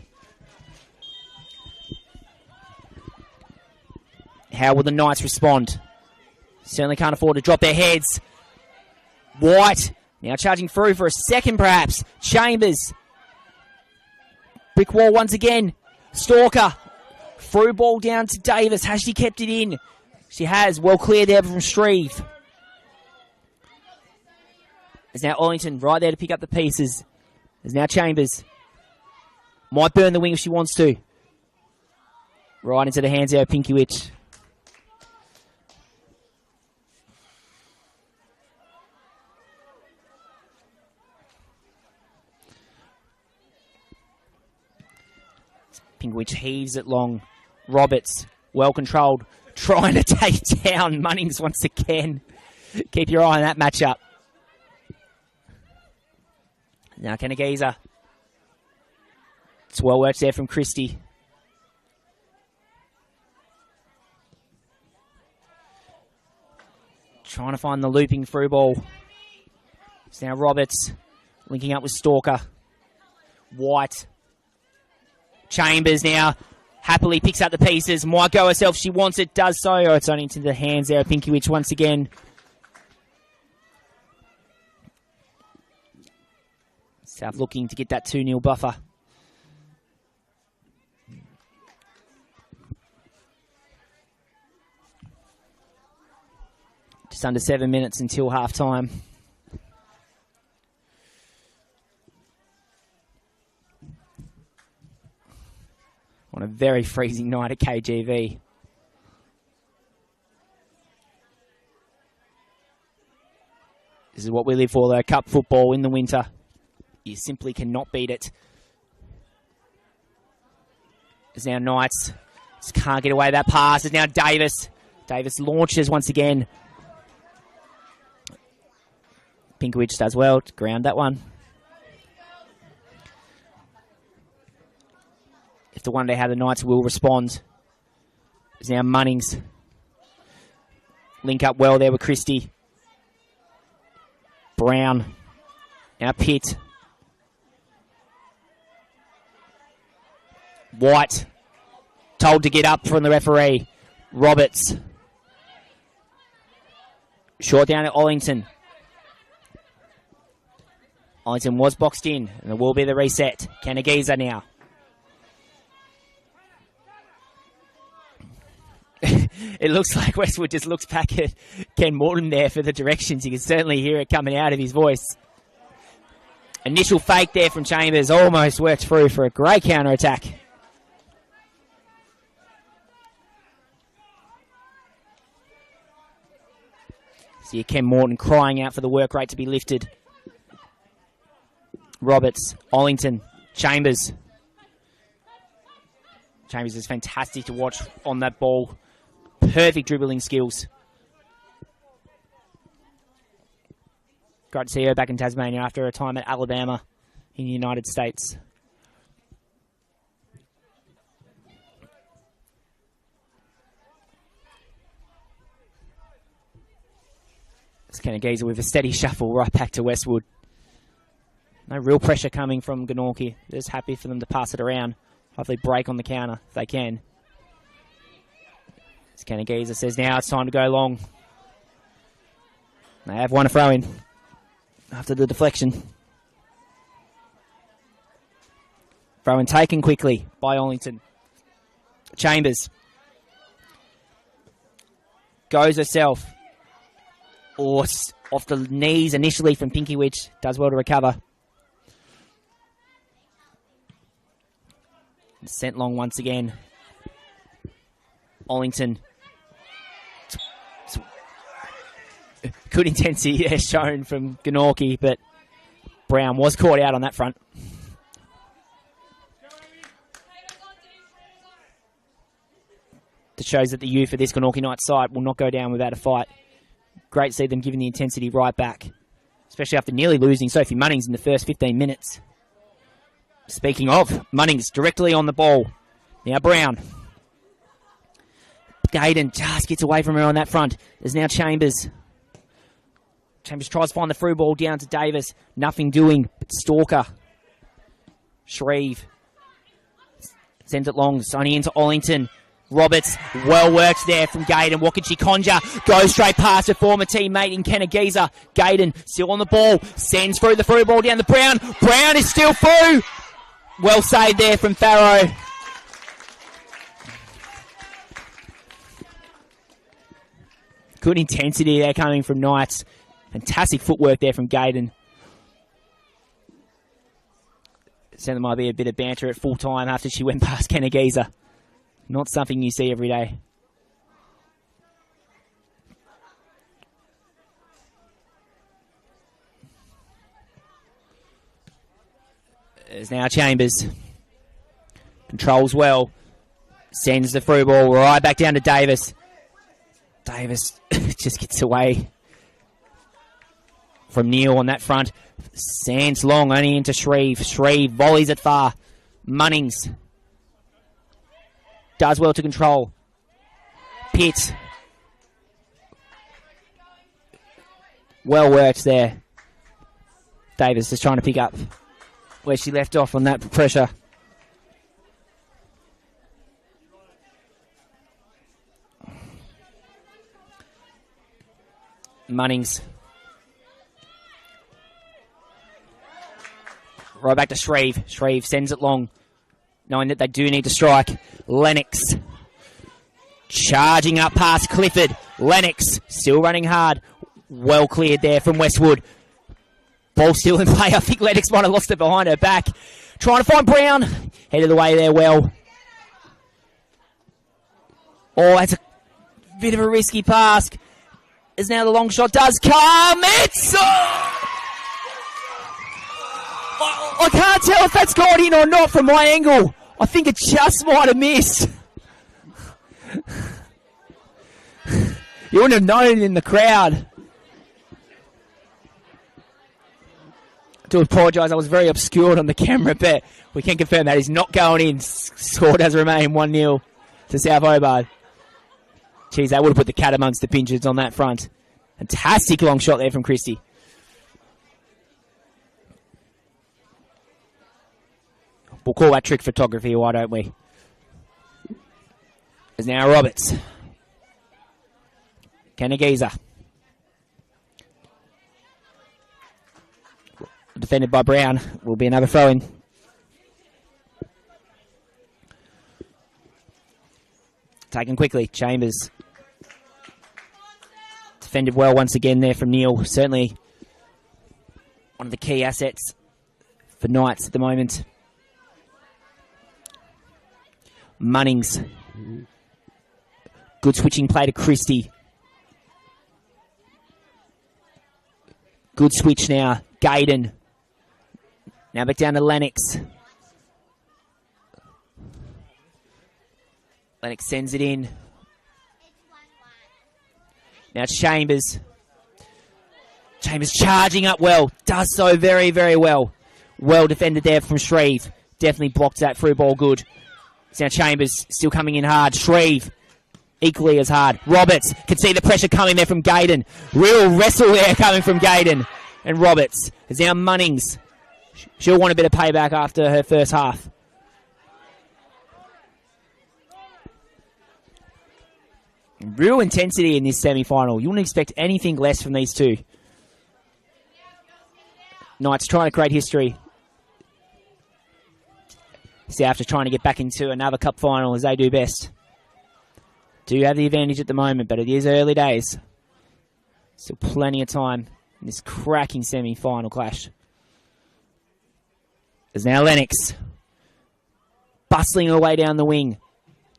Speaker 2: How will the Knights respond? Certainly can't afford to drop their heads. White now charging through for a second perhaps. Chambers. Brick wall once again. Stalker. Through ball down to Davis. Has she kept it in? She has. Well cleared there from Shreve. There's now Ollington right there to pick up the pieces. There's now Chambers. Might burn the wing if she wants to. Right into the hands there of Pinkiewicz. Pinkiewicz heaves it long. Roberts, well controlled. Trying to take down Munnings once again. Keep your eye on that matchup. Now Kennegeezer. It's well worked there from Christie. Trying to find the looping through ball. It's now Roberts linking up with Stalker. White. Chambers now happily picks up the pieces. Might go herself. She wants it. Does so. Oh, it's only into the hands there of Pinkiewicz once again. South looking to get that 2-0 buffer. Just under 7 minutes until half time. very freezing night at KGV. This is what we live for, though. Cup football in the winter. You simply cannot beat it. It's now Knights. Just can't get away that pass. It's now Davis. Davis launches once again. Pinkovich does well to ground that one. You have to wonder how the Knights will respond. It's now Munnings. Link up well there with Christie. Brown. Now Pitt. White. Told to get up from the referee. Roberts. Short down at Ollington. Ollington was boxed in, and there will be the reset. Canagiza now. It looks like Westwood just looks back at Ken Morton there for the directions. You can certainly hear it coming out of his voice. Initial fake there from Chambers almost worked through for a great counter-attack. See Ken Morton crying out for the work rate to be lifted. Roberts, Ollington, Chambers. Chambers is fantastic to watch on that ball. Perfect dribbling skills. Great to see her back in Tasmania after a time at Alabama in the United States. It's Canagiza with a steady shuffle right back to Westwood. No real pressure coming from Glenorchy. Just happy for them to pass it around. Hopefully break on the counter if they can. As Canagiza says now it's time to go long. They have one to throw in after the deflection. Throw in taken quickly by Ollington. Chambers. Goes herself. Or off the knees initially from Pinkovich. Does well to recover. Sent long once again. Ollington. Good intensity shown from Glenorchy, but Brown was caught out on that front. That shows that the youth for this Glenorchy Knights side will not go down without a fight. Great to see them giving the intensity right back, especially after nearly losing Sophie Munnings in the first 15 minutes. Speaking of, Munnings directly on the ball. Now Brown. Gayden just gets away from her on that front. There's now Chambers. Chambers tries to find the through ball down to Davis. Nothing doing, but Stalker. Shreve. Sends it long. It's only into Ollington. Roberts, well worked there from Gayden. What can she conjure? Goes straight past her former teammate in Canagiza. Gayden still on the ball. Sends through the through ball down to Brown. Brown is still through. Well saved there from Farrow. Good intensity there coming from Knights. Fantastic footwork there from Gayden. So there might be a bit of banter at full time after she went past Canagiza. Not something you see every day. There's now Chambers. Controls well. Sends the through ball right back down to Davis. Davis just gets away from Neal on that front. Sands long, only into Shreve. Shreve volleys it far. Munnings does well to control. Pitt. Well worked there. Davis just trying to pick up where she left off on that pressure. Munnings. Right back to Shreve. Shreve sends it long, knowing that they do need to strike. Lennox. Charging up past Clifford. Lennox still running hard. Well cleared there from Westwood. Ball still in play. I think Lennox might have lost it behind her back. Trying to find Brown. Head of the way there well. Oh, that's a bit of a risky pass. As now the long shot does come. It's... I can't tell if that's gone in or not from my angle. I think it just might have missed. You wouldn't have known it in the crowd. I do apologise, I was very obscured on the camera, but we can confirm that he's not going in. Score does remain 1-0 to South Hobart. Jeez, they would have put the cat amongst the pigeons on that front. Fantastic long shot there from Christie. We'll call that trick photography, why don't we? There's now Roberts. Kennegeezer. Defended by Brown. Will be another throw-in. Taken quickly. Chambers. Defended well once again there from Neil. Certainly one of the key assets for Knights at the moment. Munnings. Good switching play to Christie. Good switch now. Gaydon. Now back down to Lennox. Lennox sends it in. Now Chambers. Chambers charging up well. Does so very, very well. Well defended there from Shreve. Definitely blocked that through ball good. Now Chambers still coming in hard. Shreve equally as hard. Roberts can see the pressure coming there from Gaydon. Real wrestle there coming from Gaydon. And Roberts is now Munnings. She'll want a bit of payback after her first half. Real intensity in this semi-final. You wouldn't expect anything less from these two. Knights trying to create history. South trying to get back into another cup final as they do best. Do have the advantage at the moment, but it is early days. Still plenty of time in this cracking semi-final clash. There's now Lennox. Bustling her way down the wing.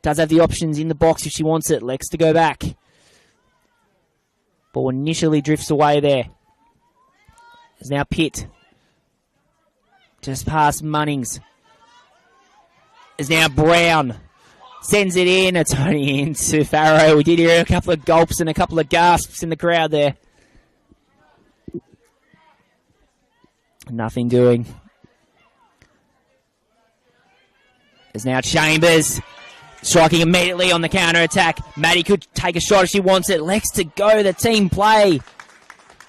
Speaker 2: Does have the options in the box if she wants it. Likes to go back. Ball initially drifts away there. There's now Pitt. Just past Munnings. There's now Brown. Sends it in. It's only into Farrow. We did hear a couple of gulps and a couple of gasps in the crowd there. Nothing doing. There's now Chambers. Striking immediately on the counter-attack. Maddie could take a shot if she wants it. Lex to go. The team play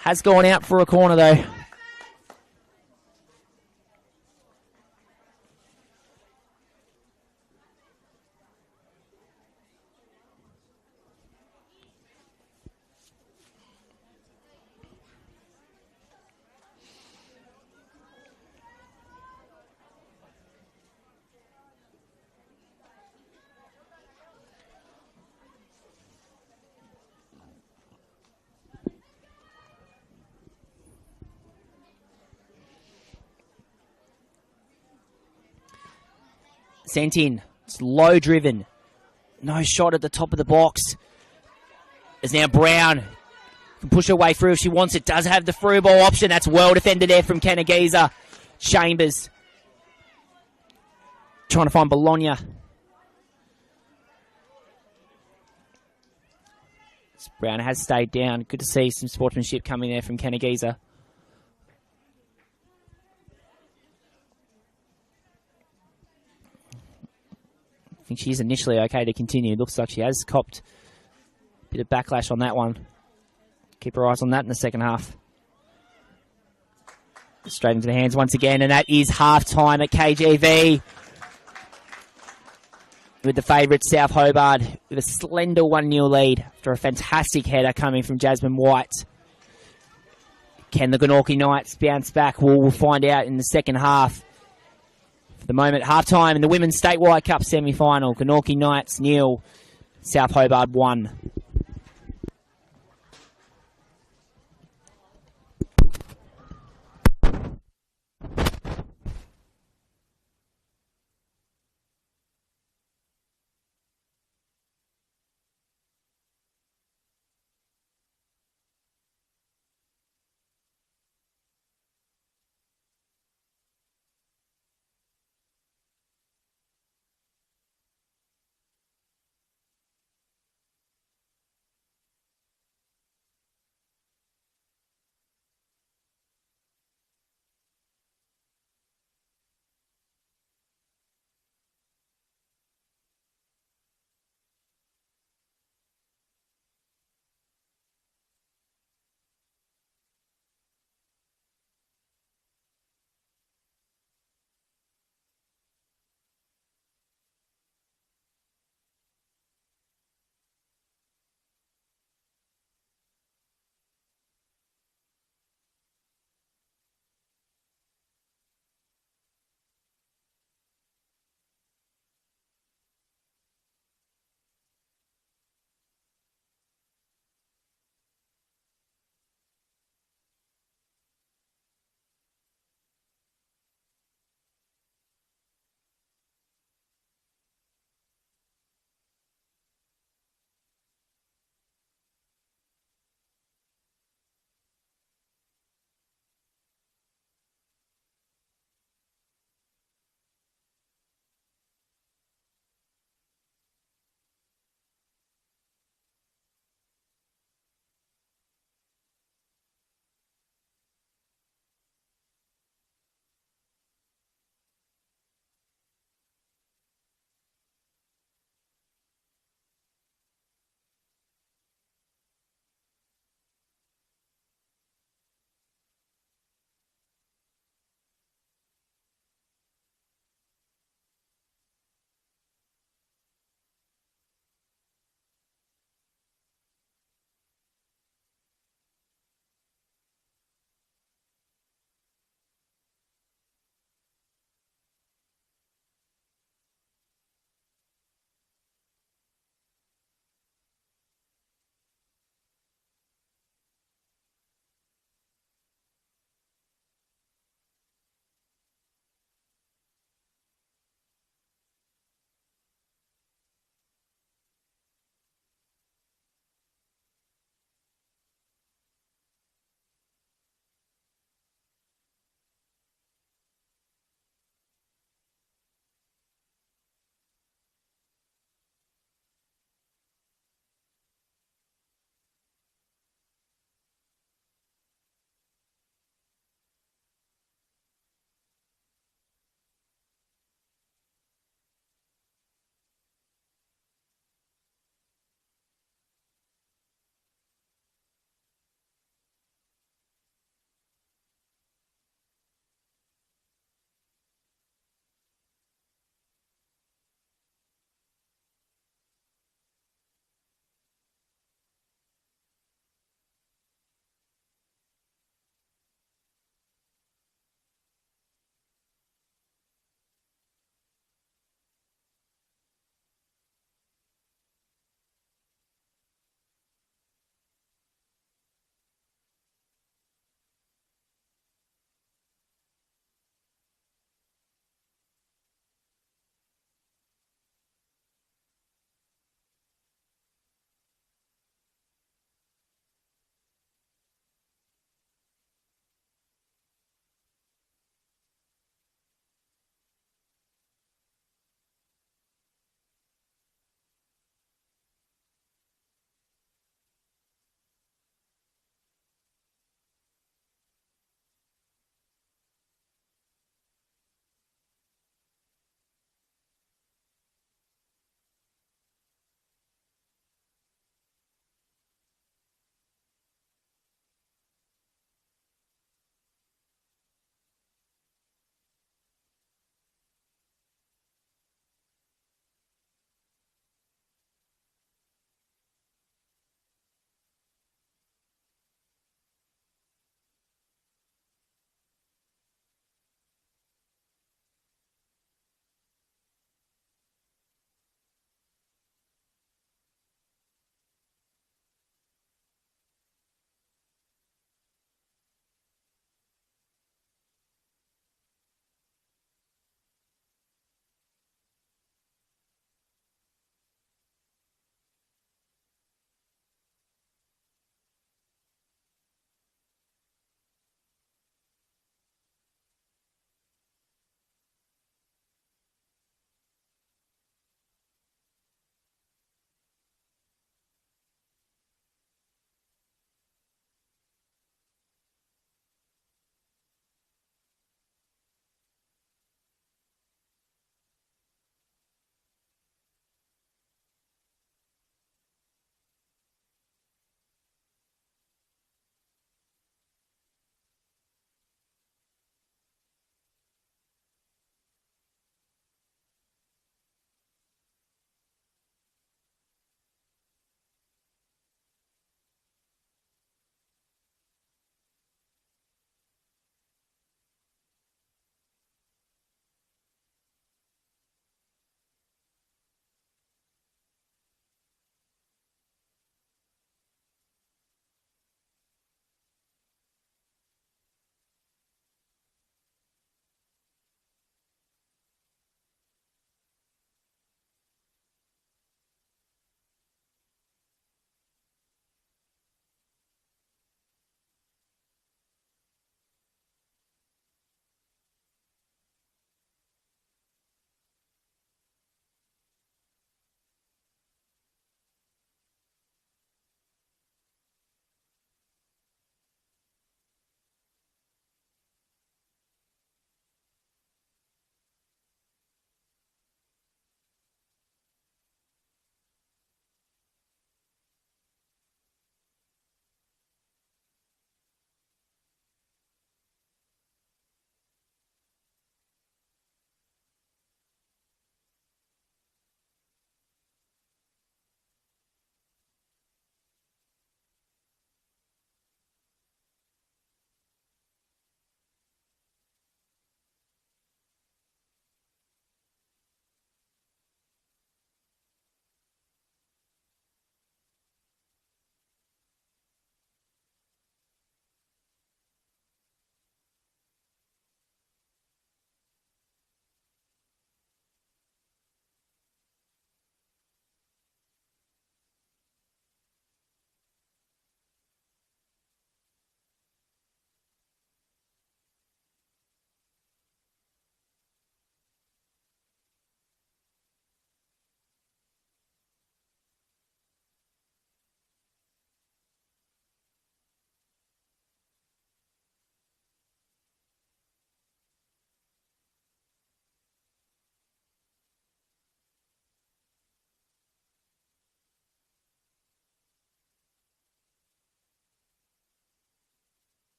Speaker 2: has gone out for a corner, though. Sent in. It's low driven. No shot at the top of the box. There's now Brown. Can push her way through if she wants it. Does have the through ball option. That's well defended there from Kennegeezer. Chambers. Trying to find Bologna. Brown has stayed down. Good to see some sportsmanship coming there from Kennegeezer. I think she's initially okay to continue. Looks like she has copped a bit of backlash on that one. Keep her eyes on that in the second half. Straight into the hands once again, and that is half-time at KGV. With the favourites, South Hobart, with a slender 1-0 lead after a fantastic header coming from Jasmine White. Can the Glenorchy Knights bounce back? We'll find out in the second half. For the moment, half-time in the Women's Statewide Cup semi-final. Glenorchy Knights 0, South Hobart 1.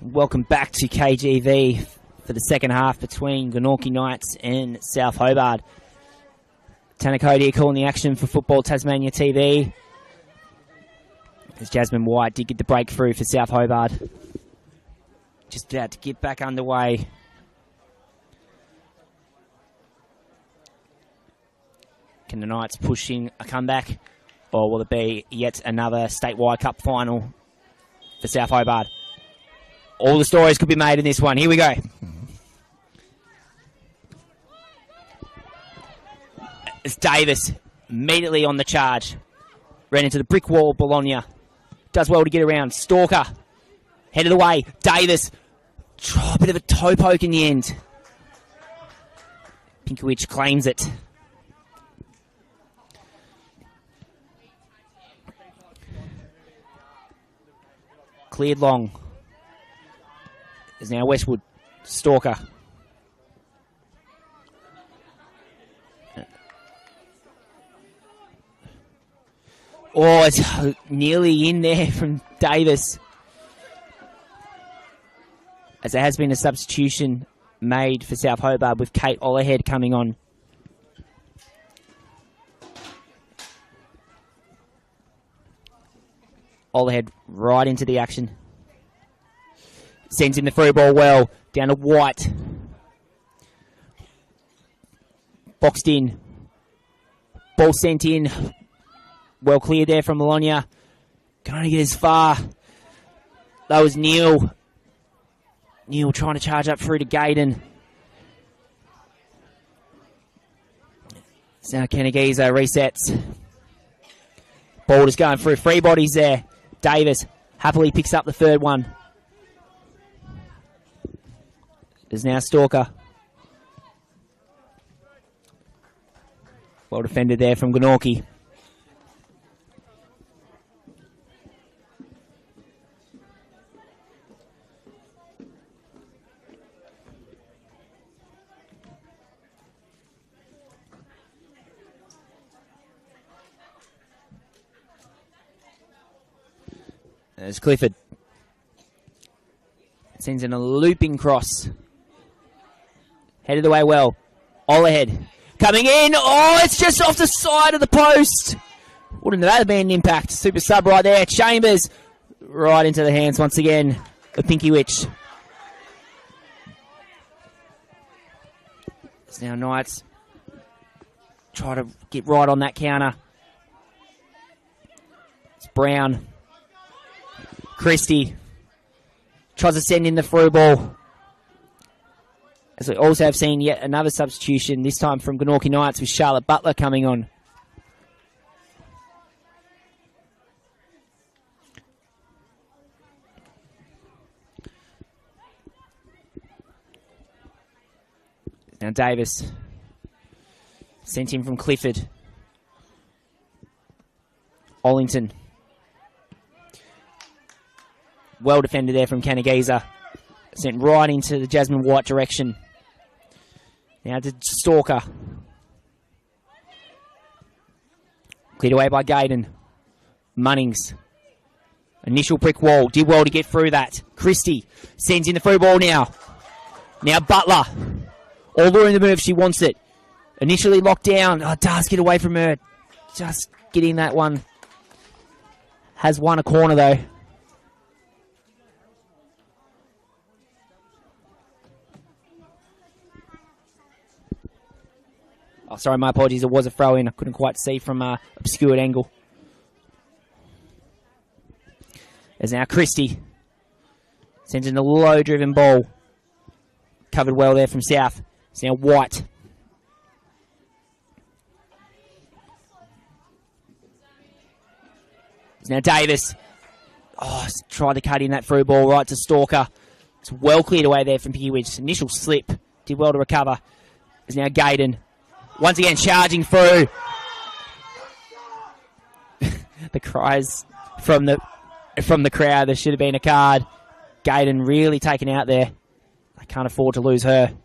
Speaker 2: Welcome back to KGV for the second half between Glenorchy Knights and South Hobart. Tanner Cody calling the action for Football Tasmania TV. As Jasmine White did get the breakthrough for South Hobart. Just about to get back underway. Can the Knights pushing a comeback? Or will it be yet another Statewide Cup final for South Hobart? All the stories could be made in this one. Here we go. It's Davis immediately on the charge. Ran into the brick wall of Bologna. Does well to get around. Stalker. Headed away. Davis. A bit of a toe poke in the end. Pinkiewicz claims it. Cleared long. There's now Westwood. Stalker. Oh, it's nearly in there from Davis. As there has been a substitution made for South Hobart with Kate Ollerhead coming on. Ollerhead right into the action. Sends in the through ball well. Down to White. Boxed in. Ball sent in. Well cleared there from Bologna. Can only get as far. That was Neil. Neil trying to charge up through to Gaydon. So now Kennegiza resets. Ball just going through. Free bodies there. Davis happily picks up the third one. There's now Stalker. Well defended there from Glenorchy. There's Clifford. Sends in a looping cross. Headed away well. Ollerhead. Coming in. Oh, it's just off the side of the post. Wouldn't that have been an impact? Super sub right there. Chambers. Right into the hands once again of Pinkiewicz. It's now Knights. Try to get right on that counter. It's Brown. Christie tries to send in the through ball. As we also have seen yet another substitution, this time from Glenorchy Knights with Charlotte Butler coming on. Now Davis. Sent in from Clifford. Ollington. Well defended there from Kennegiza. Sent right into the Jasmine White direction. Now to Stalker. Cleared away by Gaydon. Munnings. Initial brick wall. Did well to get through that. Christie sends in the through ball now. Now Butler. All the room to move. She wants it. Initially locked down. Oh, does get away from her. Just getting that one. Has won a corner though. Oh, sorry, my apologies. It was a throw-in. I couldn't quite see from an obscured angle. There's now Christie. Sends in a low-driven ball. Covered well there from South. It's now White. It's now Davis. Oh, tried to cut in that through ball right to Stalker. It's well cleared away there from Pinkiewicz. Initial slip. Did well to recover. It's now Gaydon. Once again, charging through. The cries from the crowd. There should have been a card. Gaydon really taken out there. I can't afford to lose her.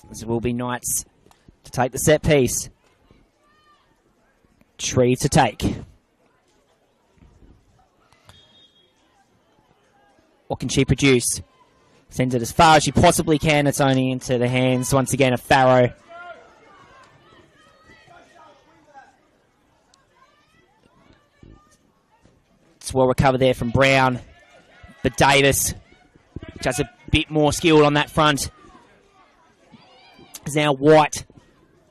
Speaker 2: This will be Knights to take the set piece. Shreve to take. What can she produce? Sends it as far as she possibly can. It's only into the hands, once again, of Farrow. It's well recovered there from Brown. But Davis, just a bit more skilled on that front. Is now White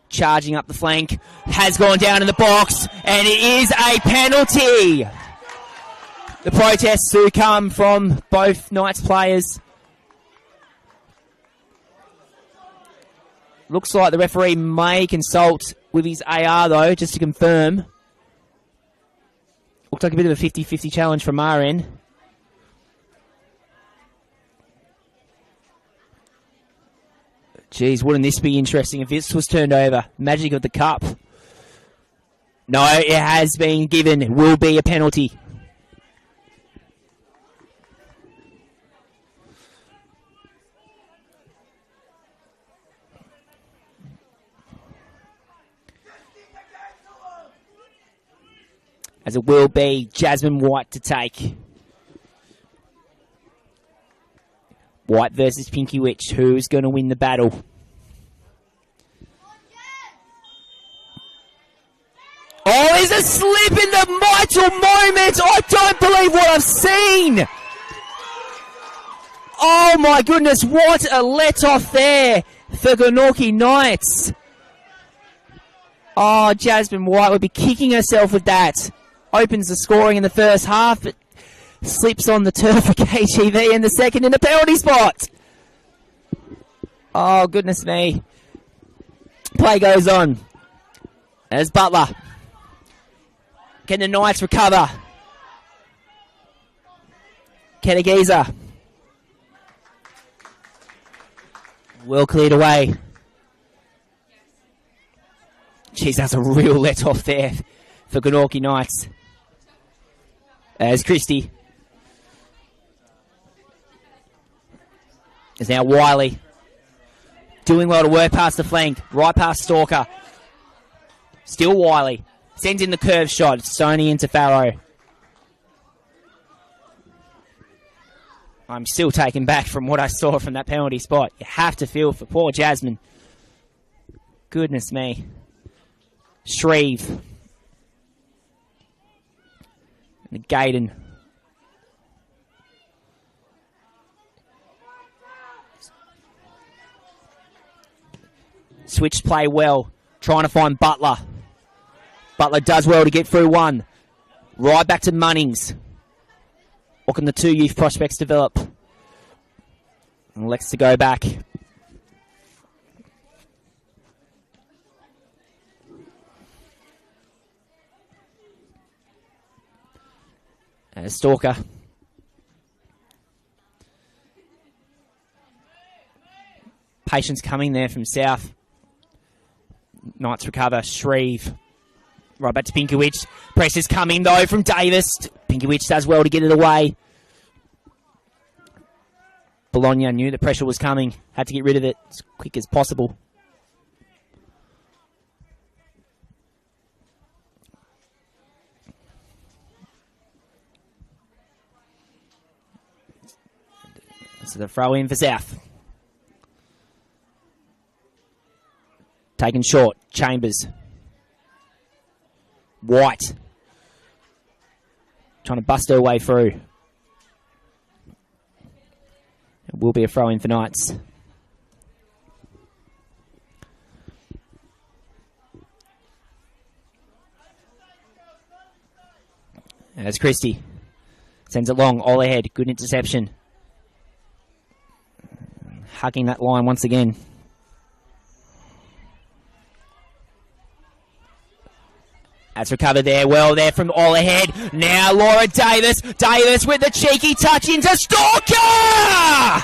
Speaker 2: charging up the flank. Has gone down in the box. And it is a penalty. The protests do come from both Knights players. Looks like the referee may consult with his AR though, just to confirm. Looks like a bit of a 50-50 challenge from our end. Geez, wouldn't this be interesting if this was turned over? Magic of the Cup. No, it has been given. It will be a penalty. As it will be Jasmine White to take. White versus Pinky Witch. Who's going to win the battle? Oh, there's a slip in the vital moment. I don't believe what I've seen. Oh my goodness, what a let-off there for Glenorchy Knights. Oh, Jasmine White would be kicking herself with that. Opens the scoring in the first half, but slips on the turf for KGV in the second in the penalty spot. Oh, goodness me. Play goes on. There's Butler. Can the Knights recover? Kennegeezer. Well cleared away. Jeez, that's a real let-off there for Glenorchy Knights. As Christie. There's now Wiley. Doing well to work past the flank. Right past Stalker. Still Wiley. Sends in the curve shot. Stoney into Farrow. I'm still taken back from what I saw from that penalty spot. You have to feel for poor Jasmine. Goodness me. Shreve. And Gaydon. Switch play well. Trying to find Butler. Butler does well to get through one. Right back to Munnings. What can the two youth prospects develop? And Lex to go back. Stalker. Patience coming there from South. Knights recover. Shreve. Right back to Pinky Witch. Pressure's coming though from Davis. Pinky Witch does well to get it away. Bologna knew the pressure was coming. Had to get rid of it as quick as possible. So the throw in for South. Taken short. Chambers. White. Trying to bust her way through. It will be a throw in for Knights. There's Christie. Sends it long. All ahead. Good interception. Hugging that line once again. That's recovered there. Well there from all ahead. Now Laura Davis. Davis with the cheeky touch into Stalker!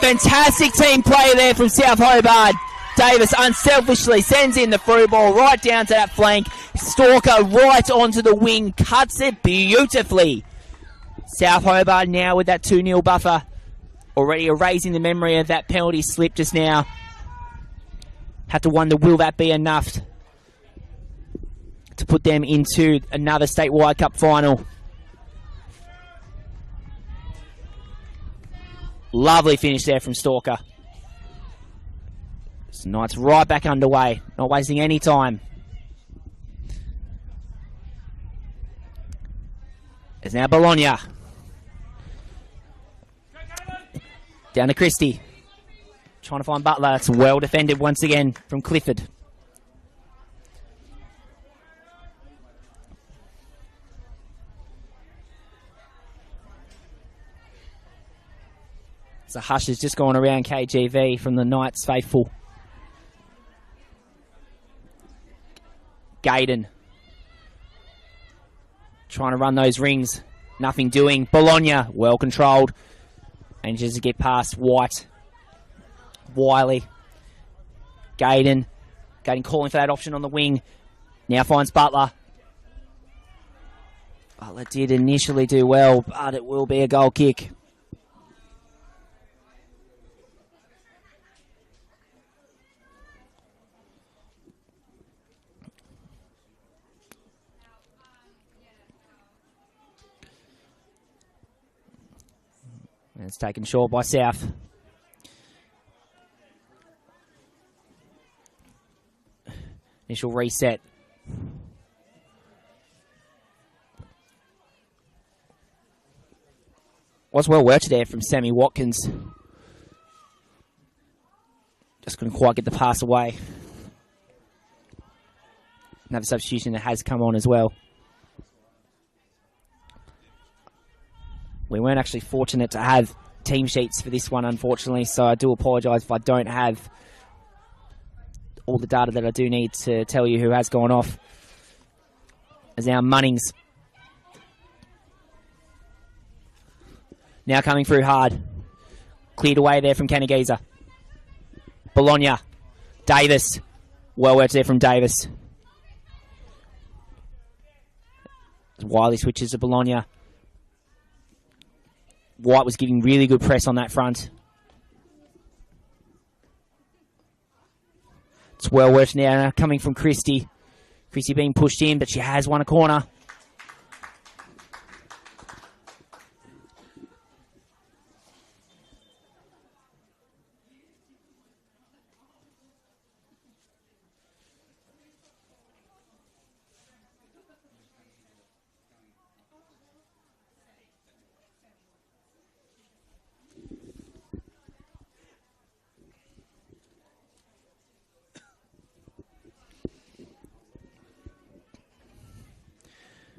Speaker 2: Fantastic team play there from South Hobart. Davis unselfishly sends in the through ball right down to that flank. Stalker right onto the wing. Cuts it beautifully. South Hobart now with that 2-0 buffer Already erasing the memory of that penalty slip just now. Have to wonder, will that be enough to put them into another Statewide Cup final? Lovely finish there from Stalker. So Knights right back underway, not wasting any time. There's now Bologna. Down to Christie. Trying to find Butler. It's well defended once again from Clifford. So hush has just gone around KGV from the Knights faithful. Gaydon. Trying to run those rings. Nothing doing. Bologna, well controlled. Manages to get past White. Wiley. Gaydon. Gaydon calling for that option on the wing. Now finds Butler. Butler did initially do well, but it will be a goal kick. And it's taken short by South. Initial reset. Was well worked there from Sammy Watkins. Just couldn't quite get the pass away. Another substitution that has come on as well. We weren't actually fortunate to have team sheets for this one, unfortunately, so I do apologise if I don't have all the data that I do need to tell you who has gone off. As now Munnings. Now coming through hard. Cleared away there from Canigeza. Bologna. Davis. Well worked there from Davis. Wiley switches to Bologna. White was giving really good press on that front. It's well worked now coming from Christie. Christie being pushed in, but she has won a corner.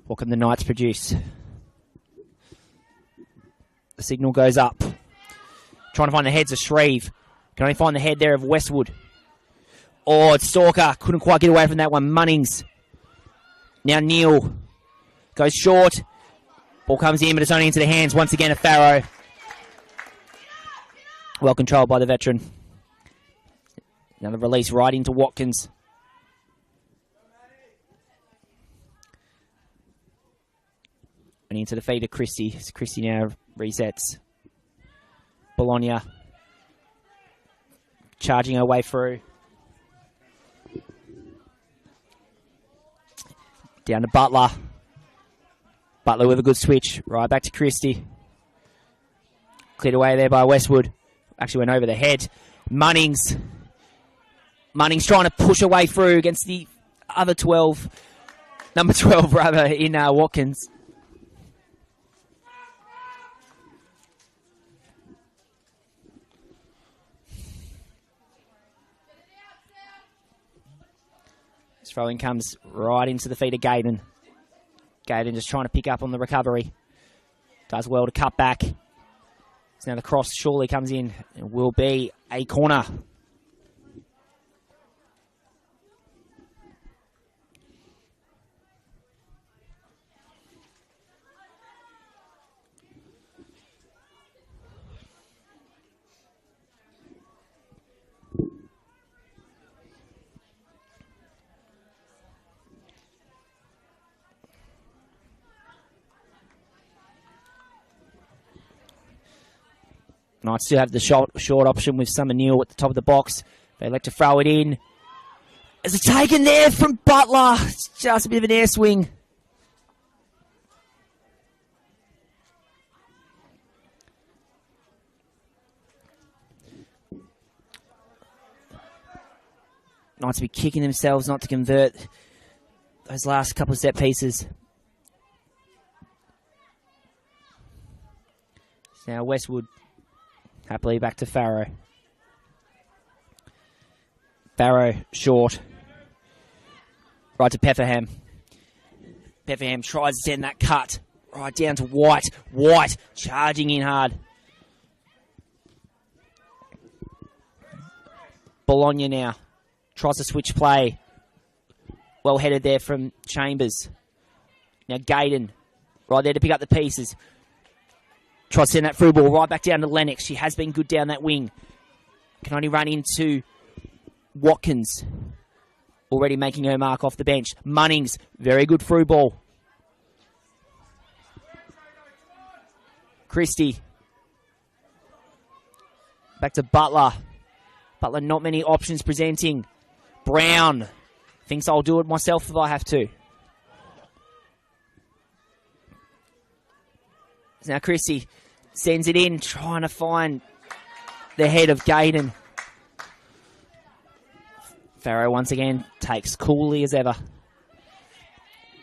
Speaker 2: What can the Knights produce? The signal goes up. Trying to find the heads of Shreve. Can only find the head there of Westwood. Oh, it's Stalker. Couldn't quite get away from that one. Munnings. Now Neal. Goes short. Ball comes in, but it's only into the hands once again of Farrow. Well controlled by the veteran. Another release right into Watkins. And into the feet of Christie. Christie now resets. Bologna. Charging her way through. Down to Butler. Butler with a good switch. Right back to Christie. Cleared away there by Westwood. Actually went over the head. Munnings. Munnings trying to push her way through against the other 12. Number 12 rather in Watkins. Throwing comes right into the feet of Gaydon. Gaydon just trying to pick up on the recovery. Does well to cut back. So now the cross surely comes in. It will be a corner. Knights still have the short option with Summer Neal at the top of the box. They like to throw it in. Is it taken there from Butler? It's just a bit of an air swing. Knights be kicking themselves not to convert those last couple of set pieces. Now Westwood happily back to Farrow. Farrow short. Right to Pefferham. Pefferham tries to send that cut right down to White. White charging in hard. Bologna now tries to switch play. Well headed there from Chambers. Now Gaydon right there to pick up the pieces. Tries to send that through ball right back down to Lennox. She has been good down that wing. Can only run into Watkins. Already making her mark off the bench. Munnings, very good through ball. Christie. Back to Butler. Butler, not many options presenting. Brown thinks I'll do it myself if I have to. Now Christie sends it in, trying to find the head of Gaydon. Farrow once again takes coolly as ever.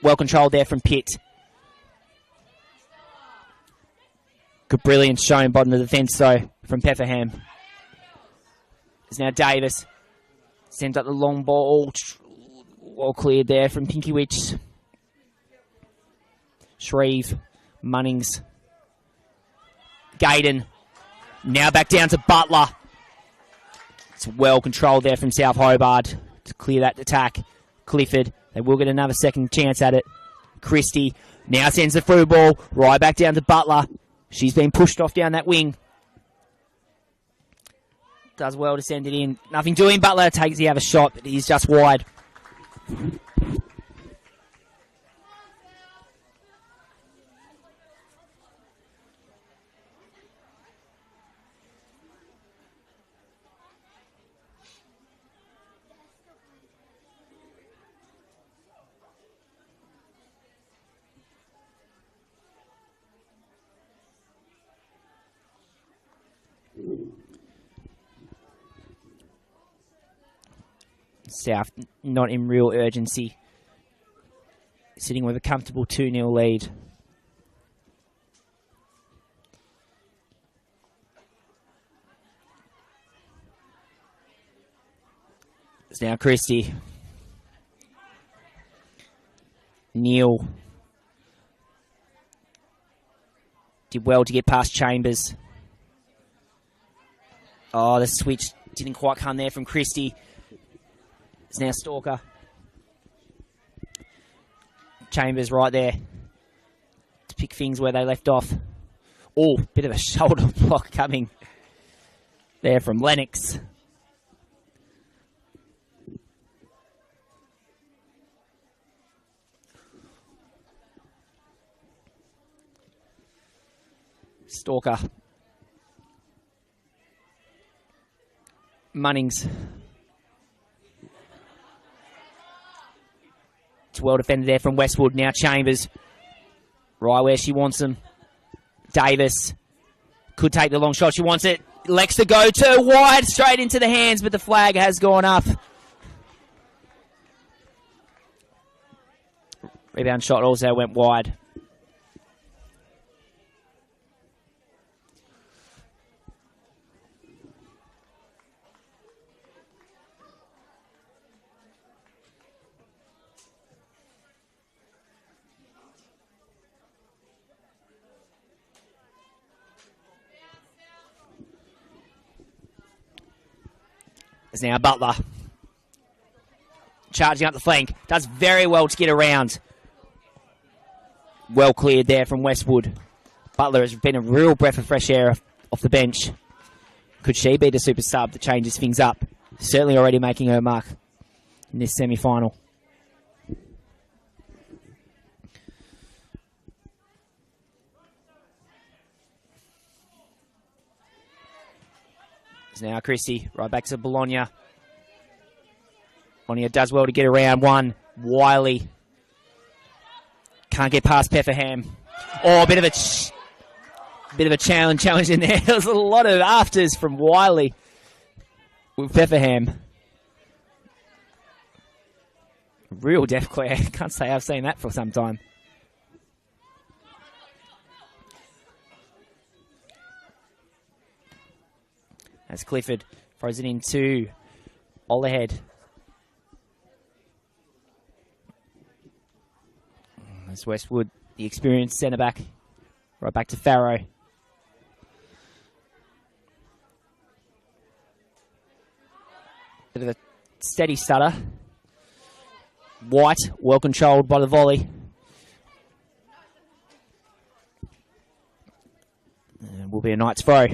Speaker 2: Well controlled there from Pitt. Good brilliance shown bottom of the fence though from Pefferham. It's now Davis. Sends up the long ball. Well cleared there from Pinkiewicz. Shreve. Munnings. Gaydon. Now back down to Butler. It's well controlled there from South Hobart to clear that attack. Clifford. They will get another second chance at it. Christie now sends the through ball right back down to Butler. She's been pushed off down that wing. Does well to send it in. Nothing doing. Butler takes the other shot, but he's just wide. South not in real urgency. Sitting with a comfortable 2-0 lead. It's now Christie. Neal. Did well to get past Chambers. Oh, the switch didn't quite come there from Christie. It's now Stalker. Chambers right there to pick things where they left off. Oh, bit of a shoulder block coming there from Lennox. Stalker. Munnings. It's well defended there from Westwood. Now Chambers. Right where she wants him. Davis. Could take the long shot. She wants it. Elects to go to wide. Straight into the hands, but the flag has gone up. Rebound shot also went wide. It's now Butler. Charging up the flank. Does very well to get around. Well cleared there from Westwood. Butler has been a real breath of fresh air off the bench. Could she be the super sub that changes things up? Certainly already making her mark in this semi-final. It's now Christie, right back to Bologna. Bologna does well to get around one. Wiley can't get past Pefferham. Oh, a bit of a challenge in there. There was a lot of afters from Wiley with Pefferham. Real death glare. Can't say I've seen that for some time. As Clifford throws it into Olahead. As Westwood, the experienced centre-back, right back to Farrow. Bit of a steady stutter. White, well controlled by the volley. And will be a Knights throw.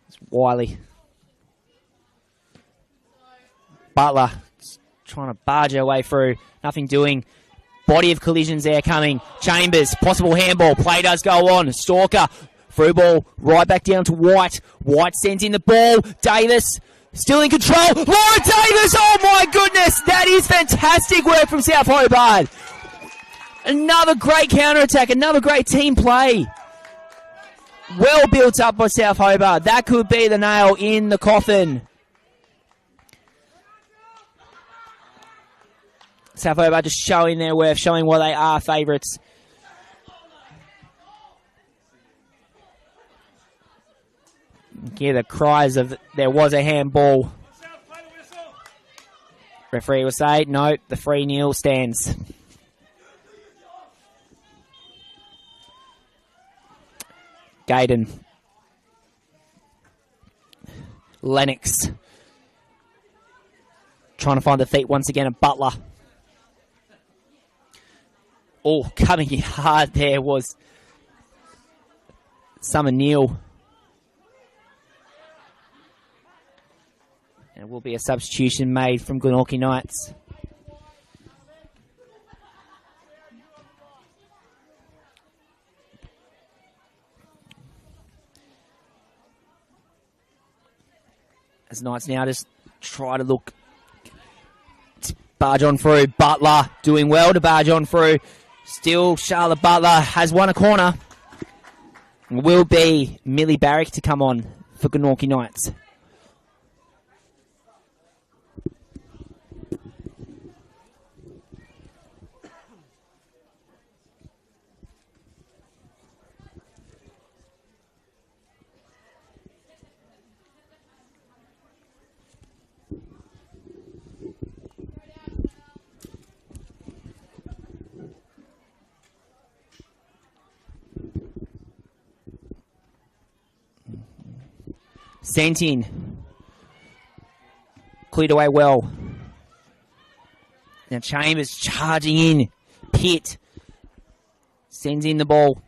Speaker 2: It's Wiley. Butler trying to barge her way through. Nothing doing. Body of collisions there coming. Chambers, possible handball. Play does go on. Stalker. Through ball, right back down to White. White sends in the ball. Davis, still in control. Laura Davis, oh my goodness. That is fantastic work from South Hobart. Another great counter-attack, another great team play. Well built up by South Hobart. That could be the nail in the coffin. South Hobart just showing their worth, showing why they are favourites. Yeah, the cries of there was a handball. Referee will say, no, the 3-0 stands. Gaydon. Lennox. Trying to find the feet once again of Butler. Oh, coming in hard there was Summer Neal. And it will be a substitution made from Glenorchy Knights. As Knights now just try to look to barge on through. Butler doing well to barge on through. Still, Charlotte Butler has won a corner. It will be Millie Barrick to come on for Glenorchy Knights. Sent in. Cleared away well. Now Chambers charging in. Pitt sends in the ball.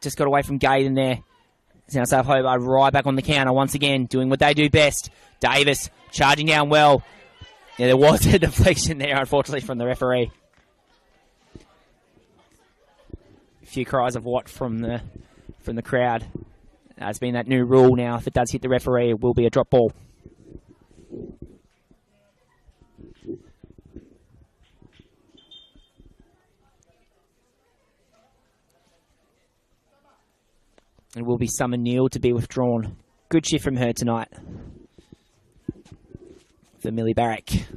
Speaker 2: Just got away from Gaydon there. Now South Hobart right back on the counter once again, doing what they do best. Davis charging down well. Yeah, there was a deflection there, unfortunately, from the referee. A few cries of what from the crowd. There's been that new rule now. If it does hit the referee, it will be a drop ball. It will be Summer Neal to be withdrawn. Good shift from her tonight. For Millie Barrick.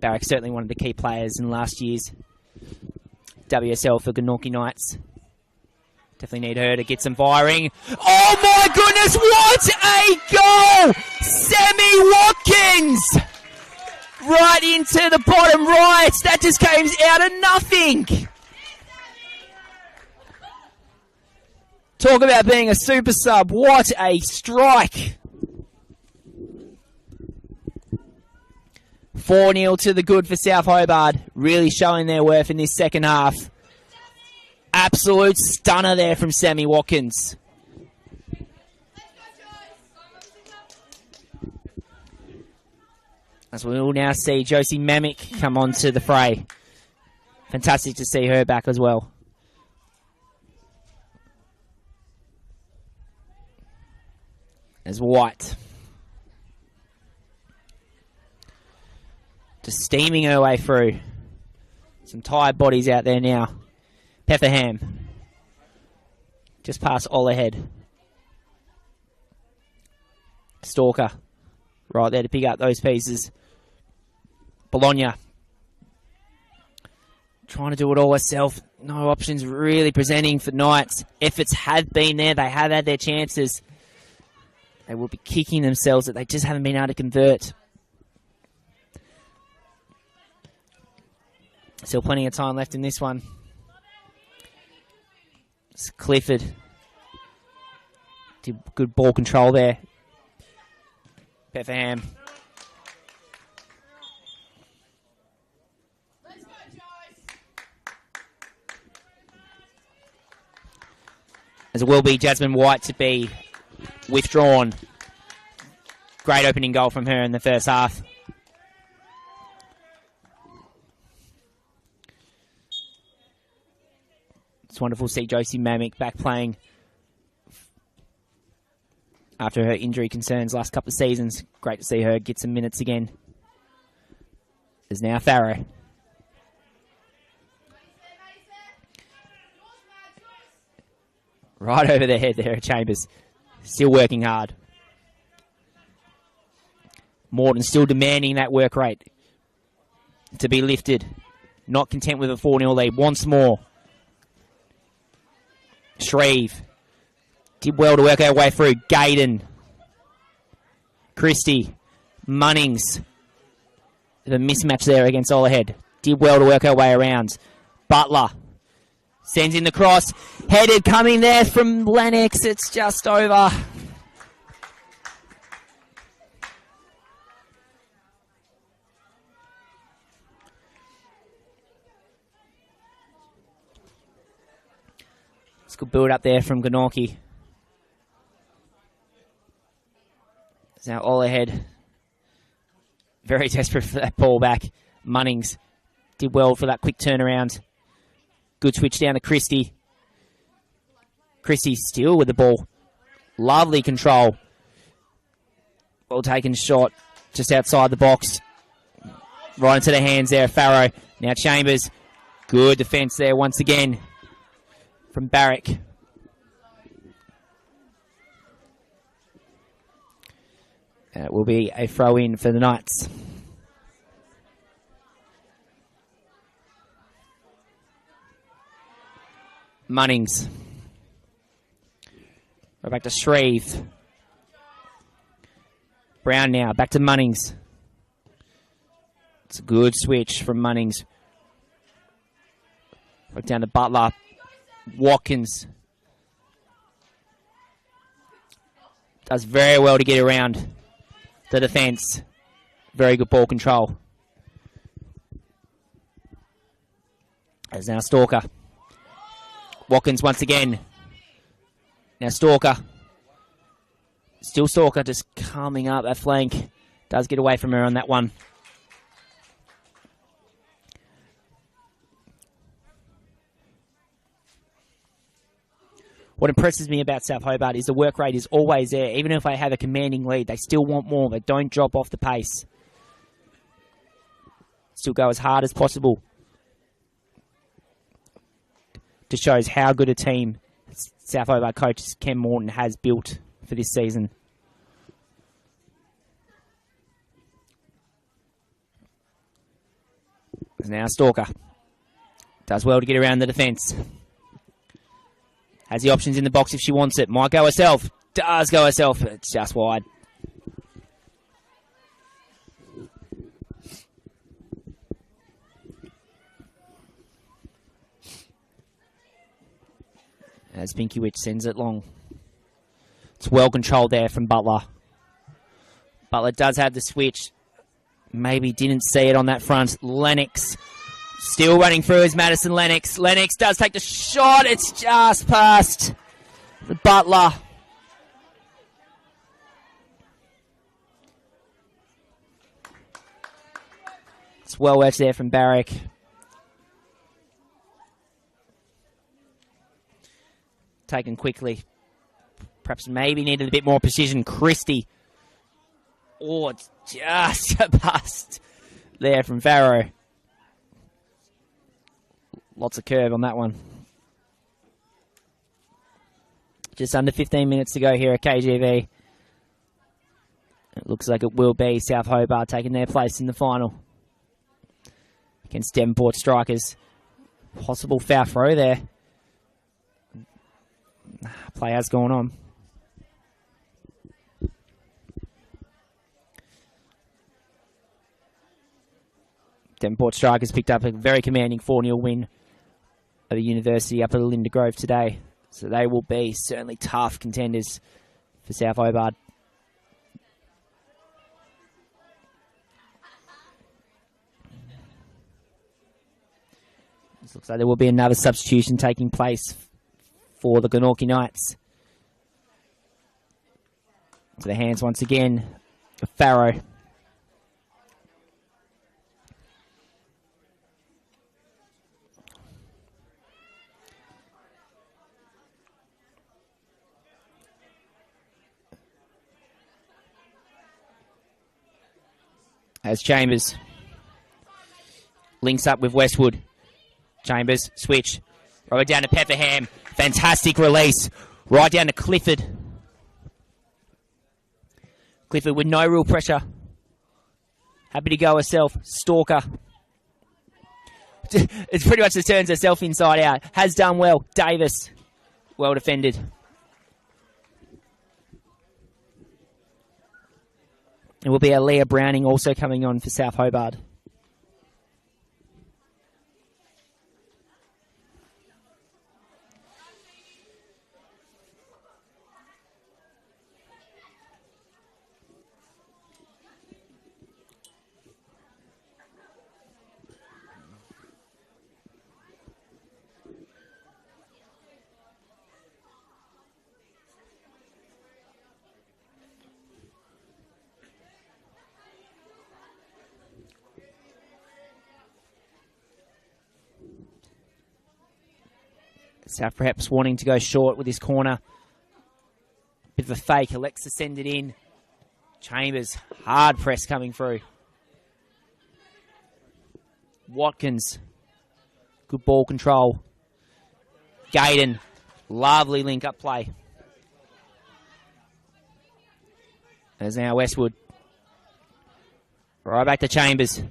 Speaker 2: Barrick certainly one of the key players in last year's WSL for Glenorchy Knights. Definitely need her to get some firing. Oh my goodness, what a goal! Sammy Watkins! Right into the bottom right. That just came out of nothing. Talk about being a super sub. What a strike. 4-0 to the good for South Hobart. Really showing their worth in this second half. Absolute stunner there from Sammy Watkins. As we will now see Josie Mamick come on to the fray. Fantastic to see her back as well. As White. Just steaming her way through. Some tired bodies out there now. Pepperham. Just past all ahead. Stalker. Right there to pick up those pieces. Bologna. Trying to do it all herself. No options really presenting for Knights. Efforts have been there. They have had their chances. They will be kicking themselves that they just haven't been able to convert. Still plenty of time left in this one. It's Clifford. Did good ball control there. Pepperham. As it will be Jasmine White to be withdrawn. Great opening goal from her in the first half. It's wonderful to see Josie Mamick back playing after her injury concerns last couple of seasons. Great to see her get some minutes again. There's now Farrow. Right over their head there at Chambers. Still working hard. Morton still demanding that work rate to be lifted. Not content with a 4-0 lead. Wants more. Shreve. Did well to work our way through. Gaydon. Christie. Munnings. The mismatch there against Olahead. Did well to work our way around. Butler. Sends in the cross. Headed coming there from Lennox. It's just over. It's a good build up there from Glenorchy. It's now all ahead. Very desperate for that ball back. Munnings did well for that quick turnaround. Good switch down to Christie. Christie still with the ball. Lovely control. Well taken shot just outside the box. Right into the hands there of Farrow. Now Chambers. Good defence there once again from Barrack. And it will be a throw in for the Knights. Munnings. We're back to Shreve. Brown now, back to Munnings. It's a good switch from Munnings. Right down to Butler. Watkins. Does very well to get around the defence. Very good ball control. There's now Stalker. Watkins once again. Now Stalker. Still Stalker just coming up that flank. Does get away from her on that one. What impresses me about South Hobart is the work rate is always there. Even if they have a commanding lead, they still want more. They don't drop off the pace. Still go as hard as possible. Just shows how good a team South Hobart coach Ken Morton has built for this season. There's now Stalker. Does well to get around the defence. Has the options in the box if she wants it. Might go herself. Does go herself. It's just wide. As Pinkiewicz sends it long. It's well controlled there from Butler. Butler does have the switch. maybe didn't see it on that front. Lennox still running through as Madison Lennox. Lennox does take the shot. It's just past the Butler. It's well worked there from Barrack. Taken quickly. Perhaps maybe needed a bit more precision. Christie. Oh, it's just a bust there from Farrow. Lots of curve on that one. Just under 15 minutes to go here at KGV. It looks like it will be South Hobart taking their place in the final against Devonport Strikers. Possible foul throw there. Play has gone on. Devonport Strikers picked up a very commanding 4-0 win over University up at Linda Grove today. So they will be certainly tough contenders for South Hobart. This looks like there will be another substitution taking place for the Glenorchy Knights. To the hands once again of Farrow. As Chambers links up with Westwood. Chambers, switch. Right down to Pepperham. Fantastic release. Right down to Clifford. Clifford with no real pressure. Happy to go herself. Stalker. It's pretty much just turns herself inside out. Has done well. Davis. Well defended. It will be a Leah Browning also coming on for South Hobart. South perhaps wanting to go short with his corner. Bit of a fake. Alexa send it in. Chambers, hard press coming through. Watkins, good ball control. Gaydon, lovely link-up play. There's now Westwood. Right back to Chambers.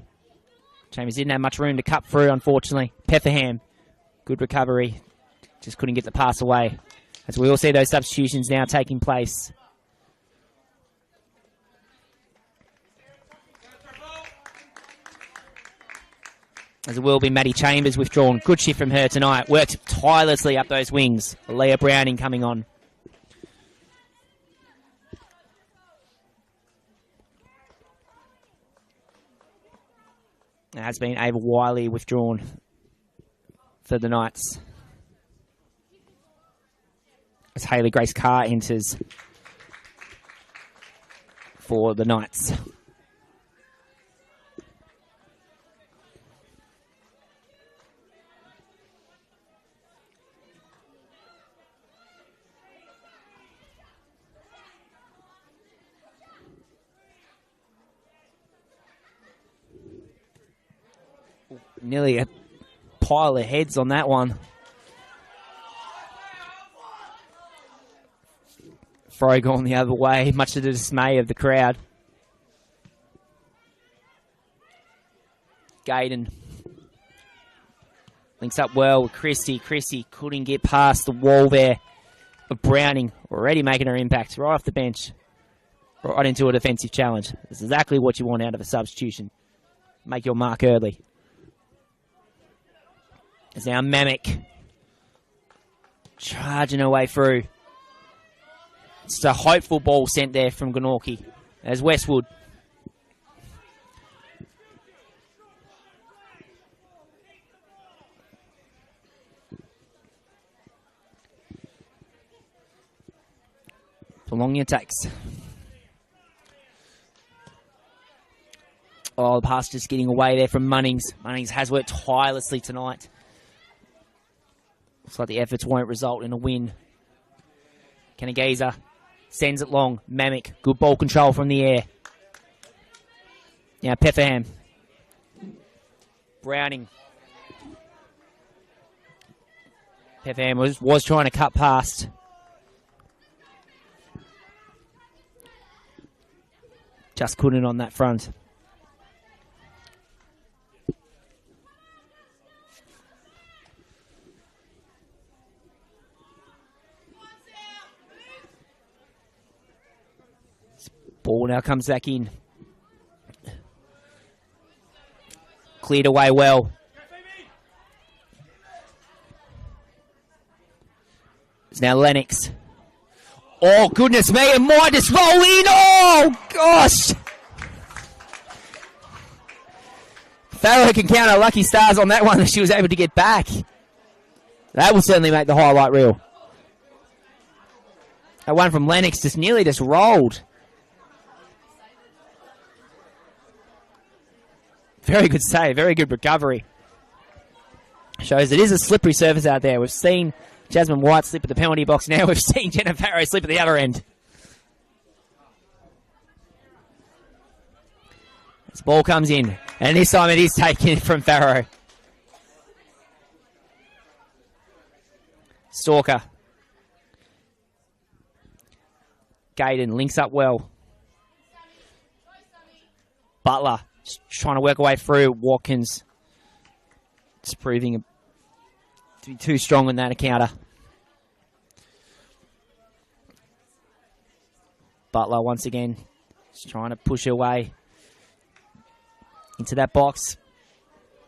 Speaker 2: Chambers didn't have much room to cut through, unfortunately. Pepperham, good recovery. Just couldn't get the pass away. As we all see those substitutions now taking place. As it will be Maddie Chambers withdrawn. Good shift from her tonight. Worked tirelessly up those wings. Leah Browning coming on. It has been Ava Wiley withdrawn for the Knights. As Hayley Grace Carr enters for the Knights. Nearly a pile of heads on that one. Throw gone the other way, much to the dismay of the crowd. Gaydon links up well with Christie. Christie couldn't get past the wall there of Browning, already making her impact right off the bench, right into a defensive challenge. That's exactly what you want out of a substitution. Make your mark early. It's now Mamek charging her way through. It's a hopeful ball sent there from Glenorchy as Westwood Bologna takes. Oh, the pass just getting away there from Munnings. Munnings has worked tirelessly tonight. Looks like the efforts won't result in a win. Kanagaza sends it long. Mamek, good ball control from the air. Now Pefferham. Browning. Pefferham was trying to cut past. Just couldn't on that front. Ball now comes back in. Cleared away well. It's now Lennox. Oh, goodness me, and Midas roll in. Oh, gosh. Farrow can count her lucky stars on that one that she was able to get back. That will certainly make the highlight reel. That one from Lennox just nearly just rolled. Very good save, very good recovery. Shows it is a slippery surface out there. We've seen Jasmine White slip at the penalty box. Now we've seen Jenna Farrow slip at the other end. This ball comes in, and this time it is taken from Farrow. Stalker. Gaydon links up well. Butler trying to work her way through. Watkins. It's proving to be too strong in that encounter. Butler once again just trying to push her way into that box.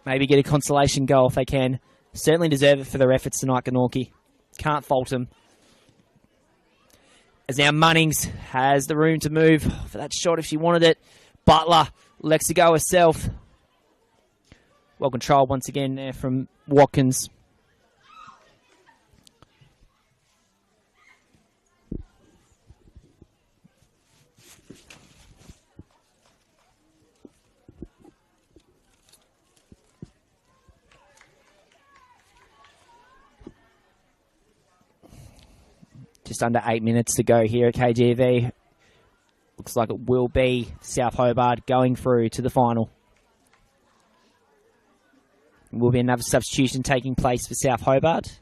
Speaker 2: Maybe get a consolation goal if they can. Certainly deserve it for their efforts tonight, Glenorchy. Can't fault them. As now Munnings has the room to move for that shot if she wanted it. Butler lets to go herself. Well controlled once again there from Watkins. Just under 8 minutes to go here at KGV. Looks like it will be South Hobart going through to the final. Will be another substitution taking place for South Hobart.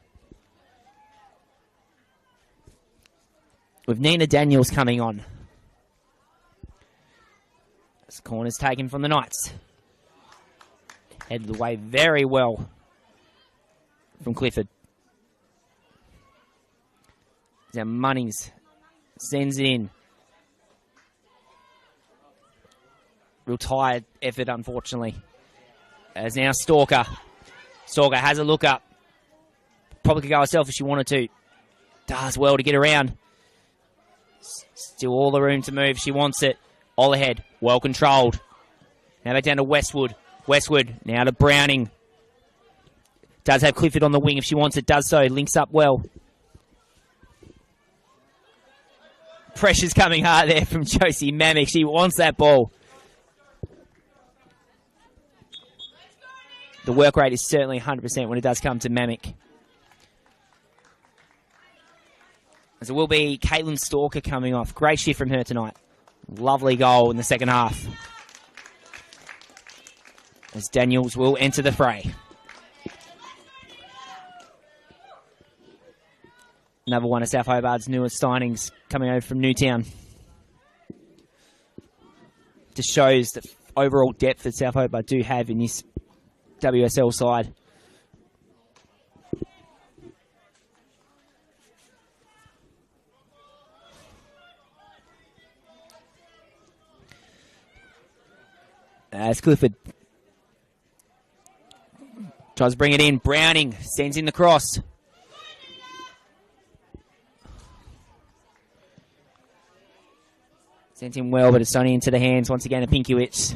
Speaker 2: With Nina Daniels coming on. This corner's taken from the Knights. Headed away very well from Clifford. Now Munnings sends it in. Real tired effort, unfortunately. As now Stalker. Stalker has a look up. Probably could go herself if she wanted to. Does well to get around. Still all the room to move. She wants it. All ahead. Well controlled. Now back down to Westwood. Westwood now to Browning. Does have Clifford on the wing if she wants it. Does so. Links up well. Pressure's coming hard there from Josie Mamek. She wants that ball. The work rate is certainly 100% when it does come to Mamek. As it will be Caitlin Stalker coming off. Great shift from her tonight. Lovely goal in the second half. As Daniels will enter the fray. Another one of South Hobart's newest signings coming over from Newtown. Just shows the overall depth that South Hobart do have in this WSL side. As Clifford tries to bring it in. Browning sends in the cross. Sent him well, but it's only into the hands once again of Pinkiewicz.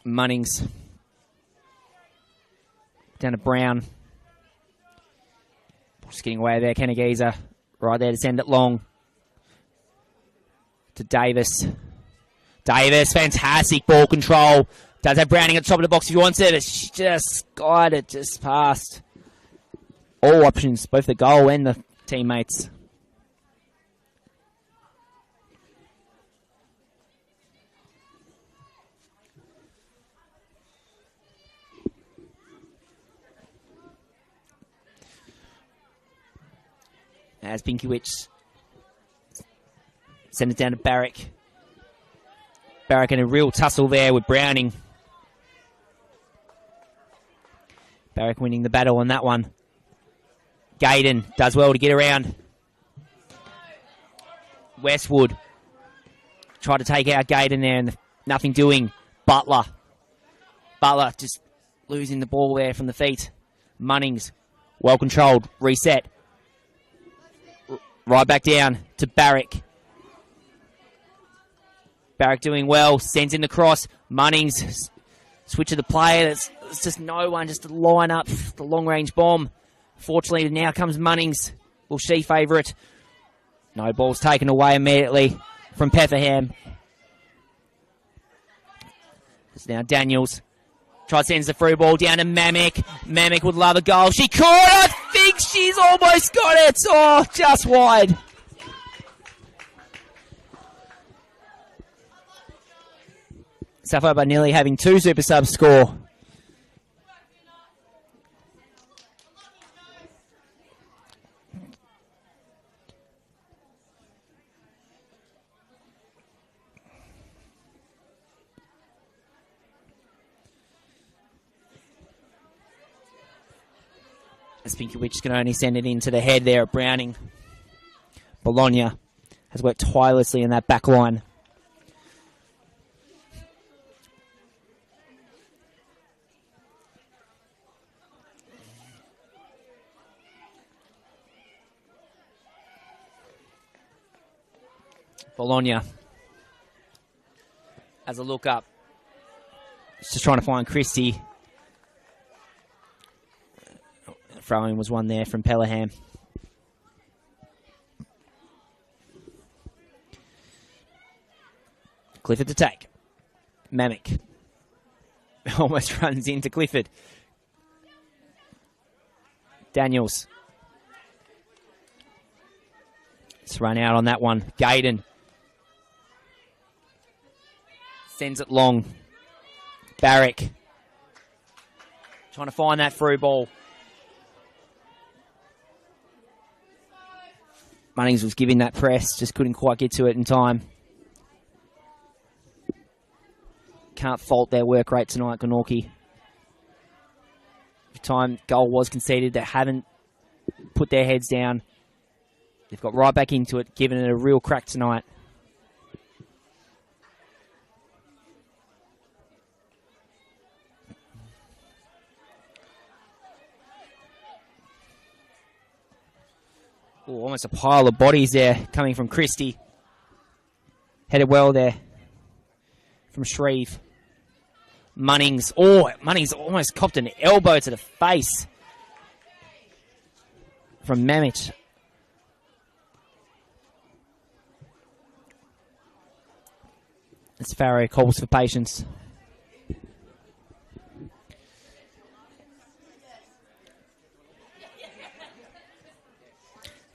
Speaker 2: Munnings. Down to Brown. Just getting away there, Kennegeezer. Right there to send it long. To Davis. Davis, fantastic ball control. Does have Browning at the top of the box if he wants it. It's just got it, just past all options, both the goal and the teammates. As Pinkiewicz send it down to Barrick. Barrick in a real tussle there with Browning. Barrick winning the battle on that one. Gaydon does well to get around. Westwood tried to take out Gaydon there and nothing doing. Butler just losing the ball there from the feet. Munnings, well controlled, reset. Right back down to Barrick. Barrick doing well, sends in the cross. Munnings, switch of the player. There's just no one just to line up the long-range bomb. Fortunately, now comes Munnings. Will she favour it? No, ball's taken away immediately from Pefferham. It's now Daniels. Sends the through ball down to Mamek. Mamek would love a goal. She caught it! I think she's almost got it! Oh, just wide. South Hobart nearly having 2 super subs score. As Pinkiewicz can only send it into the head there at Browning. Bologna has worked tirelessly in that back line. Bologna has a look up. He's just trying to find Christie. Throwing was one there from Pelham. Clifford to take. Mamek almost runs into Clifford. Daniels. Let's run out on that one. Gaydon sends it long. Barrick trying to find that through ball. Munnings was giving that press, just couldn't quite get to it in time. Can't fault their work rate tonight, Glenorchy. The time goal was conceded, they haven't put their heads down. They've got right back into it, giving it a real crack tonight. Ooh, almost a pile of bodies there coming from Christie. Headed well there from Shreve. Munnings. Oh, Munnings almost copped an elbow to the face from Mamet. As Farrow calls for patience.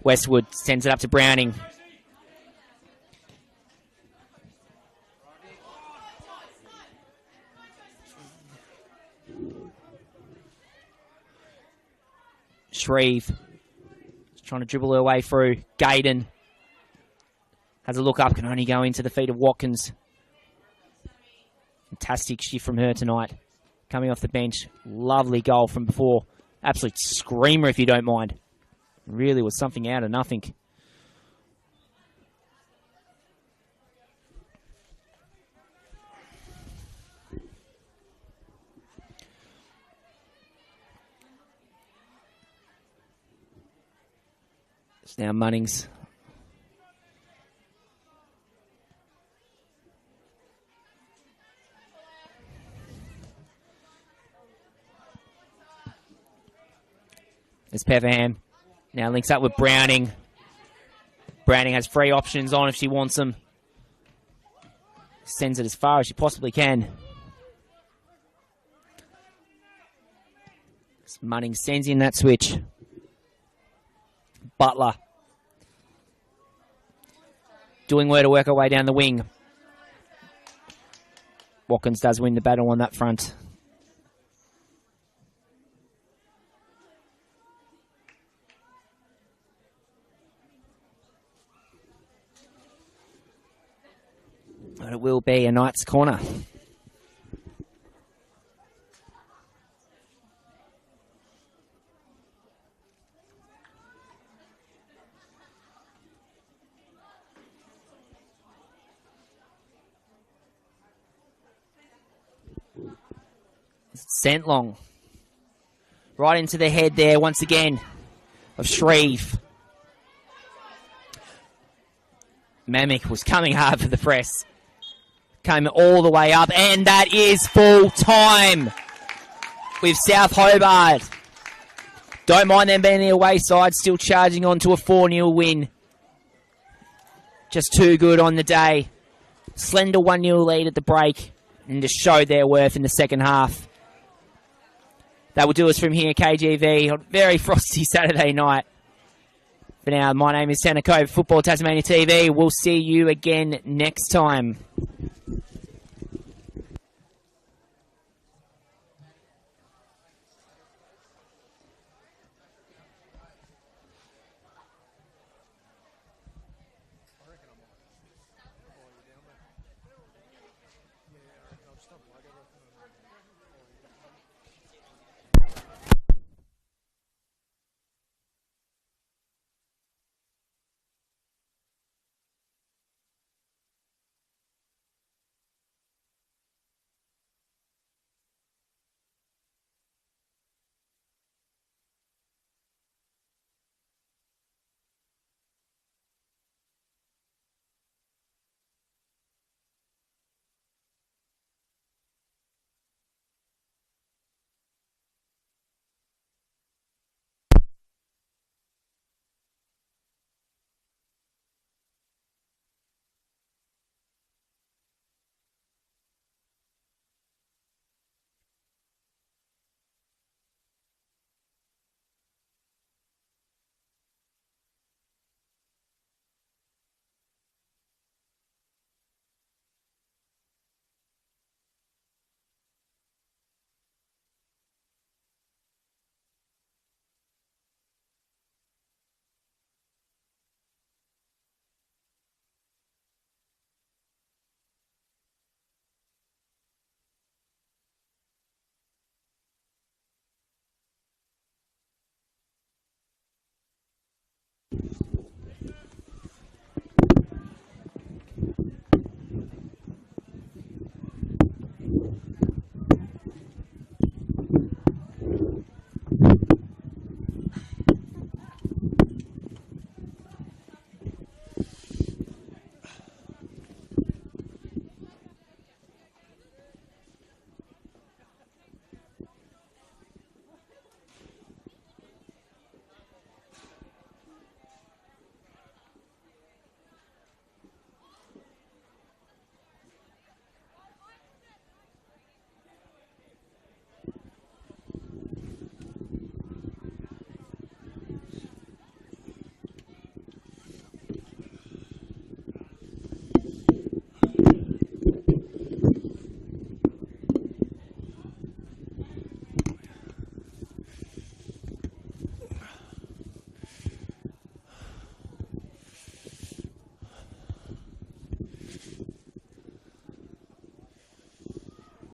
Speaker 2: Westwood sends it up to Browning. Shreve trying to dribble her way through. Gaydon has a look up, can only go into the feet of Watkins. Fantastic shift from her tonight. Coming off the bench. Lovely goal from before. Absolute screamer if you don't mind. Really was something out of nothing. It's now Munnings. As Pepperham now links up with Browning. Browning has 3 options on if she wants them. Sends it as far as she possibly can. Munning sends in that switch. Butler doing well to work her way down the wing. Watkins does win the battle on that front. And it will be a Knights corner. Sent long. Right into the head there once again of Shreve. Mamick was coming hard for the press. Came all the way up, and that is full time with South Hobart. Don't mind them being the away side, still charging on to a 4-0 win. Just too good on the day. Slender 1-0 lead at the break, and just showed their worth in the second half. That will do us from here, KGV, on a very frosty Saturday night. For now, my name is Tanner Cove, Football Tasmania TV. We'll see you again next time.